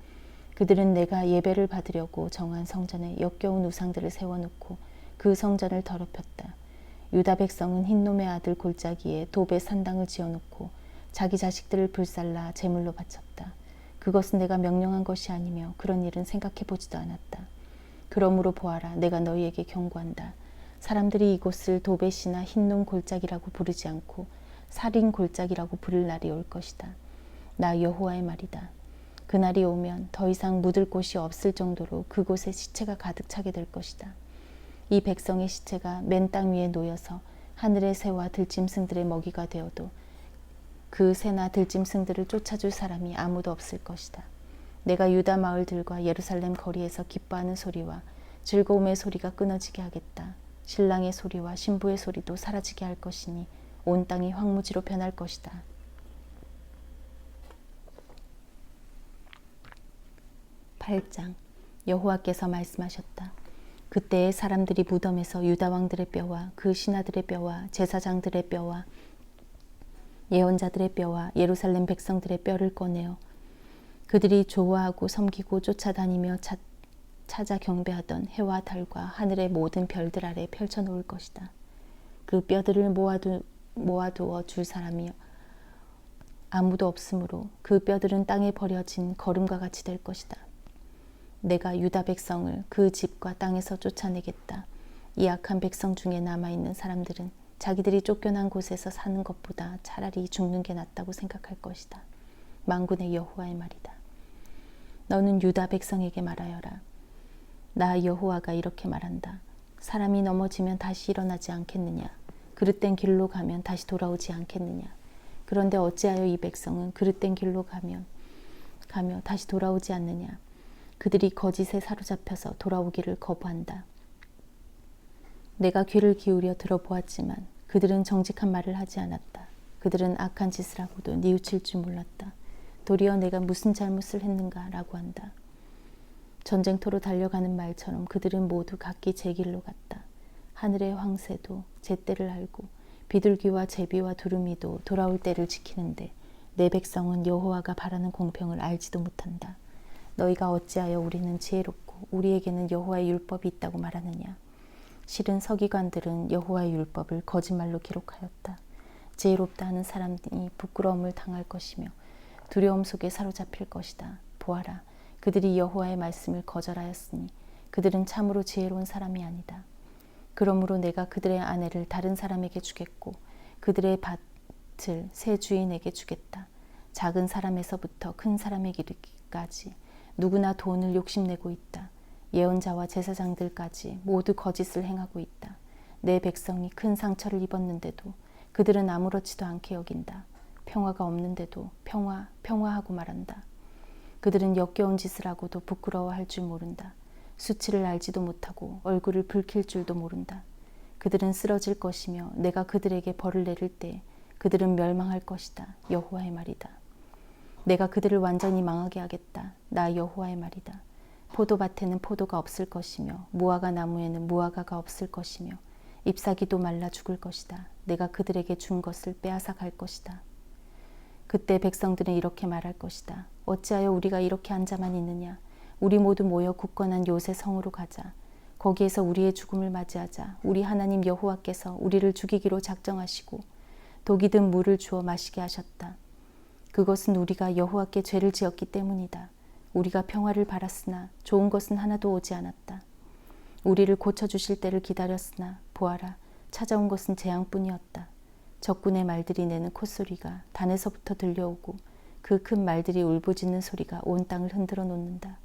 그들은 내가 예배를 받으려고 정한 성전에 역겨운 우상들을 세워놓고 그 성전을 더럽혔다. 유다 백성은 흰놈의 아들 골짜기에 도배 산당을 지어놓고 자기 자식들을 불살라 제물로 바쳤다. 그것은 내가 명령한 것이 아니며 그런 일은 생각해 보지도 않았다. 그러므로 보아라, 내가 너희에게 경고한다. 사람들이 이곳을 도벳이나 흰놈 골짜기라고 부르지 않고 살인 골짜기라고 부를 날이 올 것이다. 나 여호와의 말이다. 그날이 오면 더 이상 묻을 곳이 없을 정도로 그곳에 시체가 가득 차게 될 것이다. 이 백성의 시체가 맨 땅 위에 놓여서 하늘의 새와 들짐승들의 먹이가 되어도 그 새나 들짐승들을 쫓아줄 사람이 아무도 없을 것이다. 내가 유다 마을들과 예루살렘 거리에서 기뻐하는 소리와 즐거움의 소리가 끊어지게 하겠다. 신랑의 소리와 신부의 소리도 사라지게 할 것이니 온 땅이 황무지로 변할 것이다. 8장. 여호와께서 말씀하셨다. 그때의 사람들이 무덤에서 유다 왕들의 뼈와 그 신하들의 뼈와 제사장들의 뼈와 예언자들의 뼈와 예루살렘 백성들의 뼈를 꺼내어 그들이 좋아하고 섬기고 쫓아다니며 찾아 경배하던 해와 달과 하늘의 모든 별들 아래 펼쳐놓을 것이다. 그 뼈들을 모아두어 줄 사람이 아무도 없으므로 그 뼈들은 땅에 버려진 거름과 같이 될 것이다. 내가 유다 백성을 그 집과 땅에서 쫓아내겠다. 이 악한 백성 중에 남아있는 사람들은 자기들이 쫓겨난 곳에서 사는 것보다 차라리 죽는 게 낫다고 생각할 것이다. 만군의 여호와의 말이다. 너는 유다 백성에게 말하여라. 나 여호와가 이렇게 말한다. 사람이 넘어지면 다시 일어나지 않겠느냐? 그릇된 길로 가면 다시 돌아오지 않겠느냐? 그런데 어찌하여 이 백성은 그릇된 길로 가며 다시 돌아오지 않느냐? 그들이 거짓에 사로잡혀서 돌아오기를 거부한다. 내가 귀를 기울여 들어보았지만 그들은 정직한 말을 하지 않았다. 그들은 악한 짓을 하고도 뉘우칠 줄 몰랐다. 도리어 내가 무슨 잘못을 했는가라고 한다. 전쟁터로 달려가는 말처럼 그들은 모두 각기 제 길로 갔다. 하늘의 황새도 제때를 알고 비둘기와 제비와 두루미도 돌아올 때를 지키는데 내 백성은 여호와가 바라는 공평을 알지도 못한다. 너희가 어찌하여 우리는 지혜롭고 우리에게는 여호와의 율법이 있다고 말하느냐. 실은 서기관들은 여호와의 율법을 거짓말로 기록하였다. 지혜롭다 하는 사람이 부끄러움을 당할 것이며 두려움 속에 사로잡힐 것이다. 보아라, 그들이 여호와의 말씀을 거절하였으니 그들은 참으로 지혜로운 사람이 아니다. 그러므로 내가 그들의 아내를 다른 사람에게 주겠고 그들의 밭을 새 주인에게 주겠다. 작은 사람에서부터 큰 사람에게 이르기까지 누구나 돈을 욕심내고 있다. 예언자와 제사장들까지 모두 거짓을 행하고 있다. 내 백성이 큰 상처를 입었는데도 그들은 아무렇지도 않게 여긴다. 평화가 없는데도 평화하고 말한다. 그들은 역겨운 짓을 하고도 부끄러워할 줄 모른다. 수치를 알지도 못하고 얼굴을 붉힐 줄도 모른다. 그들은 쓰러질 것이며 내가 그들에게 벌을 내릴 때 그들은 멸망할 것이다. 여호와의 말이다. 내가 그들을 완전히 망하게 하겠다. 나 여호와의 말이다. 포도밭에는 포도가 없을 것이며 무화과 나무에는 무화과가 없을 것이며 잎사귀도 말라 죽을 것이다. 내가 그들에게 준 것을 빼앗아 갈 것이다. 그때 백성들은 이렇게 말할 것이다. 어찌하여 우리가 이렇게 앉아만 있느냐? 우리 모두 모여 굳건한 요새 성으로 가자. 거기에서 우리의 죽음을 맞이하자. 우리 하나님 여호와께서 우리를 죽이기로 작정하시고 독이 든 물을 주어 마시게 하셨다. 그것은 우리가 여호와께 죄를 지었기 때문이다. 우리가 평화를 바랐으나 좋은 것은 하나도 오지 않았다. 우리를 고쳐주실 때를 기다렸으나 보아라, 찾아온 것은 재앙뿐이었다. 적군의 말들이 내는 콧소리가 단에서부터 들려오고 그 큰 말들이 울부짖는 소리가 온 땅을 흔들어 놓는다.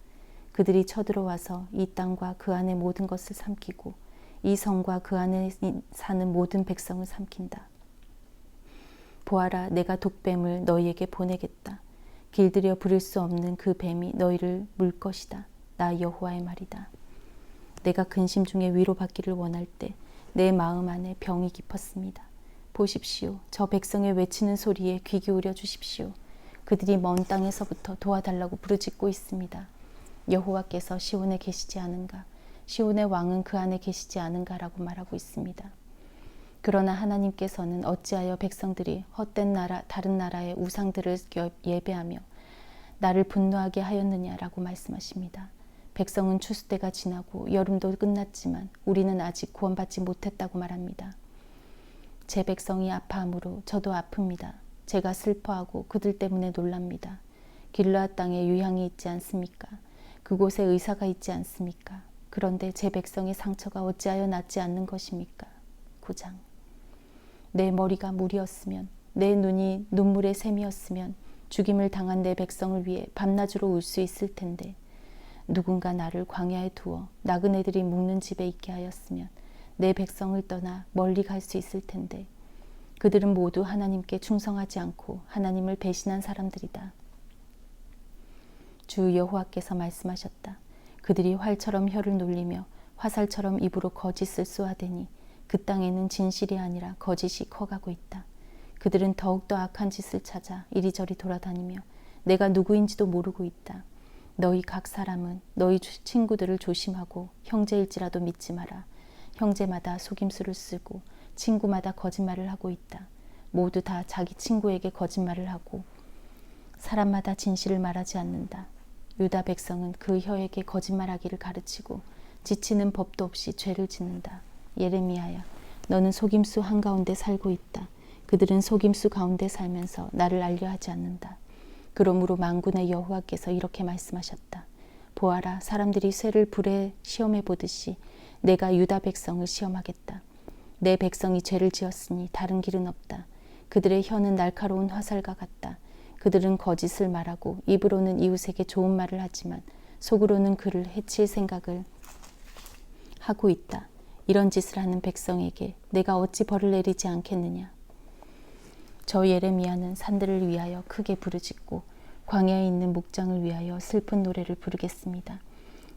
그들이 쳐들어와서 이 땅과 그 안의 모든 것을 삼키고 이 성과 그 안에 사는 모든 백성을 삼킨다. 보아라, 내가 독뱀을 너희에게 보내겠다. 길들여 부릴 수 없는 그 뱀이 너희를 물 것이다. 나 여호와의 말이다. 내가 근심 중에 위로받기를 원할 때 내 마음 안에 병이 깊었습니다. 보십시오. 저 백성의 외치는 소리에 귀 기울여 주십시오. 그들이 먼 땅에서부터 도와달라고 부르짖고 있습니다. 여호와께서 시온에 계시지 않은가? 시온의 왕은 그 안에 계시지 않은가라고 말하고 있습니다. 그러나 하나님께서는 어찌하여 백성들이 헛된 다른 나라의 우상들을 예배하며 나를 분노하게 하였느냐라고 말씀하십니다. 백성은 추수 때가 지나고 여름도 끝났지만 우리는 아직 구원받지 못했다고 말합니다. 제 백성이 아파함으로 저도 아픕니다. 제가 슬퍼하고 그들 때문에 놀랍니다. 길르앗 땅에 유향이 있지 않습니까? 그곳에 의사가 있지 않습니까? 그런데 제 백성의 상처가 어찌하여 낫지 않는 것입니까? 9장. 내 머리가 물이었으면, 내 눈이 눈물의 샘이었으면 죽임을 당한 내 백성을 위해 밤낮으로 울 수 있을 텐데, 누군가 나를 광야에 두어 나그네들이 묵는 집에 있게 하였으면 내 백성을 떠나 멀리 갈 수 있을 텐데, 그들은 모두 하나님께 충성하지 않고 하나님을 배신한 사람들이다. 주 여호와께서 말씀하셨다. 그들이 활처럼 혀를 놀리며 화살처럼 입으로 거짓을 쏘아대니 그 땅에는 진실이 아니라 거짓이 커가고 있다. 그들은 더욱더 악한 짓을 찾아 이리저리 돌아다니며 내가 누구인지도 모르고 있다. 너희 각 사람은 너희 친구들을 조심하고 형제일지라도 믿지 마라. 형제마다 속임수를 쓰고 친구마다 거짓말을 하고 있다. 모두 다 자기 친구에게 거짓말을 하고 사람마다 진실을 말하지 않는다. 유다 백성은 그 혀에게 거짓말하기를 가르치고 지치는 법도 없이 죄를 짓는다. 예레미야야, 너는 속임수 한가운데 살고 있다. 그들은 속임수 가운데 살면서 나를 알려 하지 않는다. 그러므로 만군의 여호와께서 이렇게 말씀하셨다. 보아라, 사람들이 쇠를 불에 시험해 보듯이 내가 유다 백성을 시험하겠다. 내 백성이 죄를 지었으니 다른 길은 없다. 그들의 혀는 날카로운 화살과 같다. 그들은 거짓을 말하고 입으로는 이웃에게 좋은 말을 하지만 속으로는 그를 해칠 생각을 하고 있다. 이런 짓을 하는 백성에게 내가 어찌 벌을 내리지 않겠느냐. 저 예레미야는 산들을 위하여 크게 부르짖고 광야에 있는 목장을 위하여 슬픈 노래를 부르겠습니다.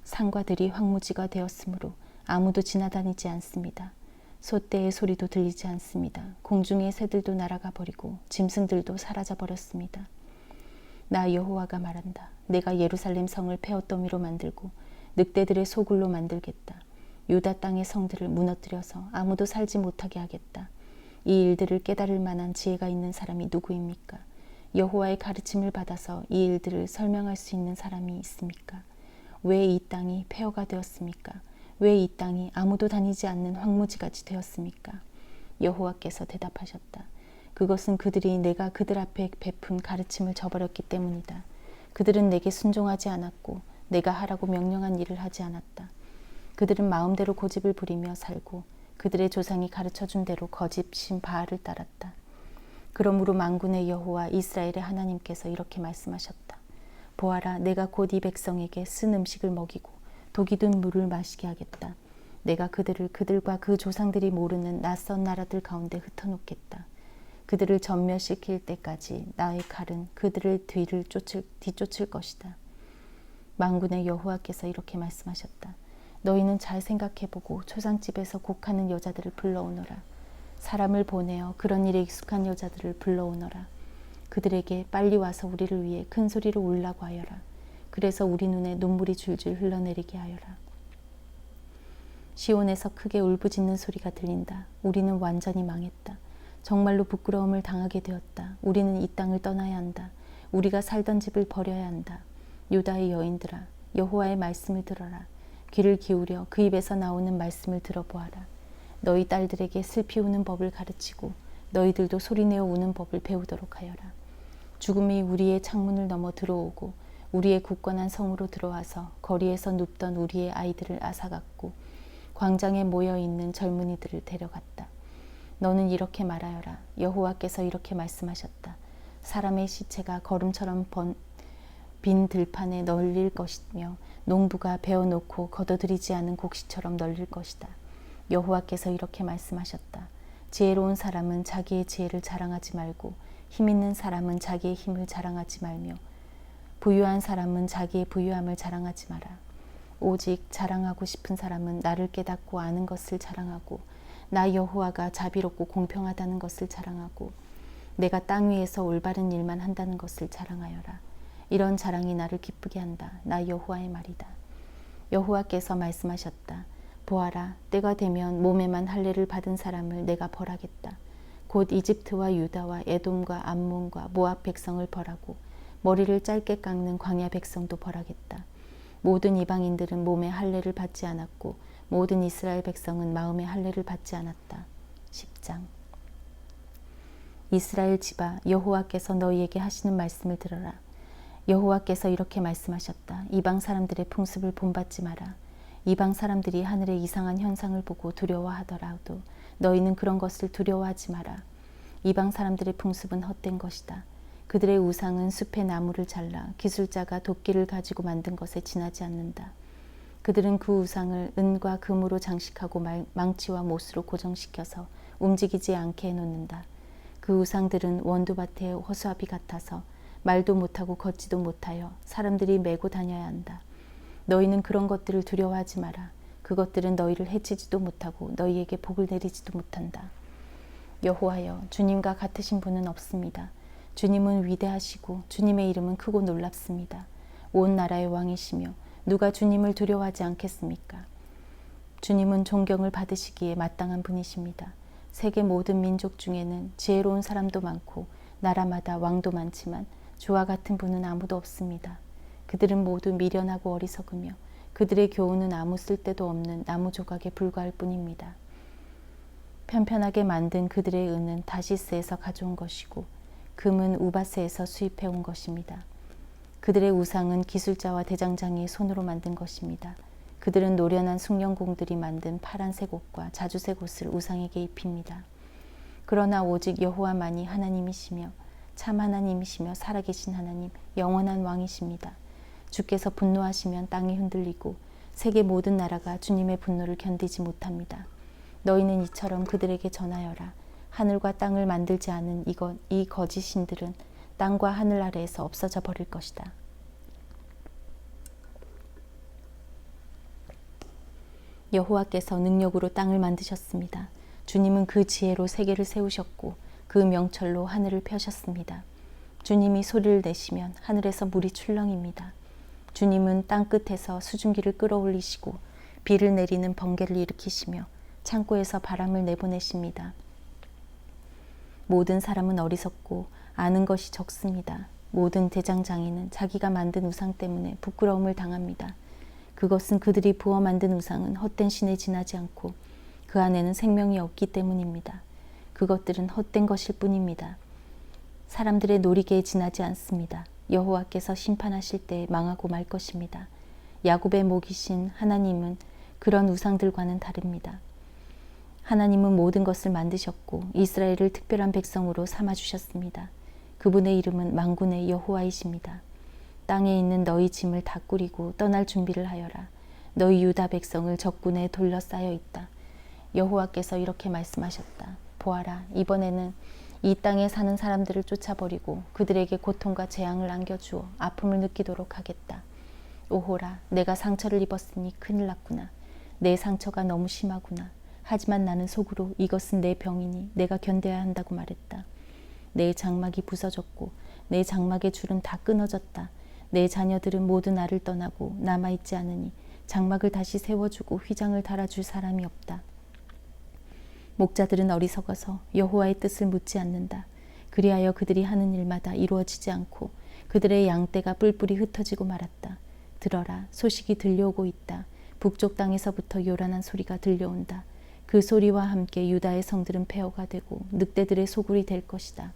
산과 들이 황무지가 되었으므로 아무도 지나다니지 않습니다. 소떼의 소리도 들리지 않습니다. 공중의 새들도 날아가 버리고 짐승들도 사라져 버렸습니다. 나 여호와가 말한다. 내가 예루살렘 성을 폐허더미로 만들고 늑대들의 소굴로 만들겠다. 유다 땅의 성들을 무너뜨려서 아무도 살지 못하게 하겠다. 이 일들을 깨달을 만한 지혜가 있는 사람이 누구입니까? 여호와의 가르침을 받아서 이 일들을 설명할 수 있는 사람이 있습니까? 왜 이 땅이 폐허가 되었습니까? 왜 이 땅이 아무도 다니지 않는 황무지같이 되었습니까? 여호와께서 대답하셨다. 그것은 그들이 내가 그들 앞에 베푼 가르침을 저버렸기 때문이다. 그들은 내게 순종하지 않았고 내가 하라고 명령한 일을 하지 않았다. 그들은 마음대로 고집을 부리며 살고 그들의 조상이 가르쳐준 대로 거짓신 바알을 따랐다. 그러므로 만군의 여호와 이스라엘의 하나님께서 이렇게 말씀하셨다. 보아라, 내가 곧 이 백성에게 쓴 음식을 먹이고 독이 든 물을 마시게 하겠다. 내가 그들을 그들과 그 조상들이 모르는 낯선 나라들 가운데 흩어놓겠다. 그들을 전멸시킬 때까지 나의 칼은 그들의 뒤쫓을 것이다. 만군의 여호와께서 이렇게 말씀하셨다. 너희는 잘 생각해보고 초상집에서 곡하는 여자들을 불러오너라. 사람을 보내어 그런 일에 익숙한 여자들을 불러오너라. 그들에게 빨리 와서 우리를 위해 큰 소리로 울라고 하여라. 그래서 우리 눈에 눈물이 줄줄 흘러내리게 하여라. 시온에서 크게 울부짖는 소리가 들린다. 우리는 완전히 망했다. 정말로 부끄러움을 당하게 되었다. 우리는 이 땅을 떠나야 한다. 우리가 살던 집을 버려야 한다. 유다의 여인들아, 여호와의 말씀을 들어라. 귀를 기울여 그 입에서 나오는 말씀을 들어보아라. 너희 딸들에게 슬피 우는 법을 가르치고 너희들도 소리내어 우는 법을 배우도록 하여라. 죽음이 우리의 창문을 넘어 들어오고 우리의 굳건한 성으로 들어와서 거리에서 눕던 우리의 아이들을 앗아갔고 광장에 모여있는 젊은이들을 데려갔다. 너는 이렇게 말하여라. 여호와께서 이렇게 말씀하셨다. 사람의 시체가 거름처럼 빈 들판에 널릴 것이며 농부가 베어놓고 걷어들이지 않은 곡식처럼 널릴 것이다. 여호와께서 이렇게 말씀하셨다. 지혜로운 사람은 자기의 지혜를 자랑하지 말고 힘 있는 사람은 자기의 힘을 자랑하지 말며 부유한 사람은 자기의 부유함을 자랑하지 마라. 오직 자랑하고 싶은 사람은 나를 깨닫고 아는 것을 자랑하고 나 여호와가 자비롭고 공평하다는 것을 자랑하고 내가 땅 위에서 올바른 일만 한다는 것을 자랑하여라. 이런 자랑이 나를 기쁘게 한다. 나 여호와의 말이다. 여호와께서 말씀하셨다. 보아라, 때가 되면 몸에만 할례를 받은 사람을 내가 벌하겠다. 곧 이집트와 유다와 에돔과 암몬과 모압 백성을 벌하고 머리를 짧게 깎는 광야 백성도 벌하겠다. 모든 이방인들은 몸에 할례를 받지 않았고 모든 이스라엘 백성은 마음의 할례를 받지 않았다. 10장. 이스라엘 집아, 여호와께서 너희에게 하시는 말씀을 들어라. 여호와께서 이렇게 말씀하셨다. 이방 사람들의 풍습을 본받지 마라. 이방 사람들이 하늘의 이상한 현상을 보고 두려워하더라도 너희는 그런 것을 두려워하지 마라. 이방 사람들의 풍습은 헛된 것이다. 그들의 우상은 숲의 나무를 잘라 기술자가 도끼를 가지고 만든 것에 지나지 않는다. 그들은 그 우상을 은과 금으로 장식하고 망치와 못으로 고정시켜서 움직이지 않게 해놓는다. 그 우상들은 원두밭의 허수아비 같아서 말도 못하고 걷지도 못하여 사람들이 메고 다녀야 한다. 너희는 그런 것들을 두려워하지 마라. 그것들은 너희를 해치지도 못하고 너희에게 복을 내리지도 못한다. 여호와여, 주님과 같으신 분은 없습니다. 주님은 위대하시고 주님의 이름은 크고 놀랍습니다. 온 나라의 왕이시며 누가 주님을 두려워하지 않겠습니까? 주님은 존경을 받으시기에 마땅한 분이십니다. 세계 모든 민족 중에는 지혜로운 사람도 많고 나라마다 왕도 많지만 주와 같은 분은 아무도 없습니다. 그들은 모두 미련하고 어리석으며 그들의 교훈은 아무 쓸데도 없는 나무 조각에 불과할 뿐입니다. 편편하게 만든 그들의 은은 다시스에서 가져온 것이고 금은 우바스에서 수입해온 것입니다. 그들의 우상은 기술자와 대장장이의 손으로 만든 것입니다. 그들은 노련한 숭늉공들이 만든 파란색 옷과 자주색 옷을 우상에게 입힙니다. 그러나 오직 여호와만이 하나님이시며 참 하나님이시며 살아계신 하나님, 영원한 왕이십니다. 주께서 분노하시면 땅이 흔들리고 세계 모든 나라가 주님의 분노를 견디지 못합니다. 너희는 이처럼 그들에게 전하여라. 하늘과 땅을 만들지 않은 이 거짓 신들은 땅과 하늘 아래에서 없어져 버릴 것이다. 여호와께서 능력으로 땅을 만드셨습니다. 주님은 그 지혜로 세계를 세우셨고 그 명철로 하늘을 펴셨습니다. 주님이 소리를 내시면 하늘에서 물이 출렁입니다. 주님은 땅끝에서 수증기를 끌어올리시고 비를 내리는 번개를 일으키시며 창고에서 바람을 내보내십니다. 모든 사람은 어리석고 아는 것이 적습니다. 모든 대장장이는 자기가 만든 우상 때문에 부끄러움을 당합니다. 그것은 그들이 부어 만든 우상은 헛된 신에 지나지 않고 그 안에는 생명이 없기 때문입니다. 그것들은 헛된 것일 뿐입니다. 사람들의 놀이개에 지나지 않습니다. 여호와께서 심판하실 때 망하고 말 것입니다. 야곱의 목이신 하나님은 그런 우상들과는 다릅니다. 하나님은 모든 것을 만드셨고 이스라엘을 특별한 백성으로 삼아주셨습니다. 그분의 이름은 만군의 여호와이십니다. 땅에 있는 너희 짐을 다 꾸리고 떠날 준비를 하여라. 너희 유다 백성을 적군에 둘러싸여 있다. 여호와께서 이렇게 말씀하셨다. 보아라, 이번에는 이 땅에 사는 사람들을 쫓아버리고 그들에게 고통과 재앙을 안겨주어 아픔을 느끼도록 하겠다. 오호라, 내가 상처를 입었으니 큰일 났구나. 내 상처가 너무 심하구나. 하지만 나는 속으로 이것은 내 병이니 내가 견뎌야 한다고 말했다. 내 장막이 부서졌고 내 장막의 줄은 다 끊어졌다. 내 자녀들은 모두 나를 떠나고 남아있지 않으니 장막을 다시 세워주고 휘장을 달아줄 사람이 없다. 목자들은 어리석어서 여호와의 뜻을 묻지 않는다. 그리하여 그들이 하는 일마다 이루어지지 않고 그들의 양떼가 뿔뿔이 흩어지고 말았다. 들어라, 소식이 들려오고 있다. 북쪽 땅에서부터 요란한 소리가 들려온다. 그 소리와 함께 유다의 성들은 폐허가 되고 늑대들의 소굴이 될 것이다.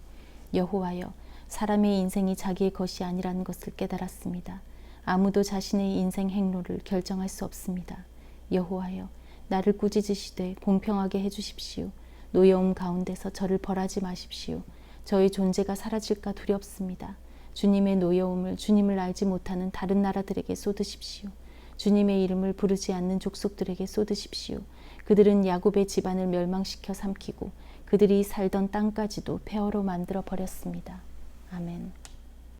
여호와여, 사람의 인생이 자기의 것이 아니라는 것을 깨달았습니다. 아무도 자신의 인생 행로를 결정할 수 없습니다. 여호와여, 나를 꾸짖으시되 공평하게 해주십시오. 노여움 가운데서 저를 벌하지 마십시오. 저의 존재가 사라질까 두렵습니다. 주님의 노여움을 주님을 알지 못하는 다른 나라들에게 쏟으십시오. 주님의 이름을 부르지 않는 족속들에게 쏟으십시오. 그들은 야곱의 집안을 멸망시켜 삼키고 그들이 살던 땅까지도 폐허로 만들어 버렸습니다. 아멘.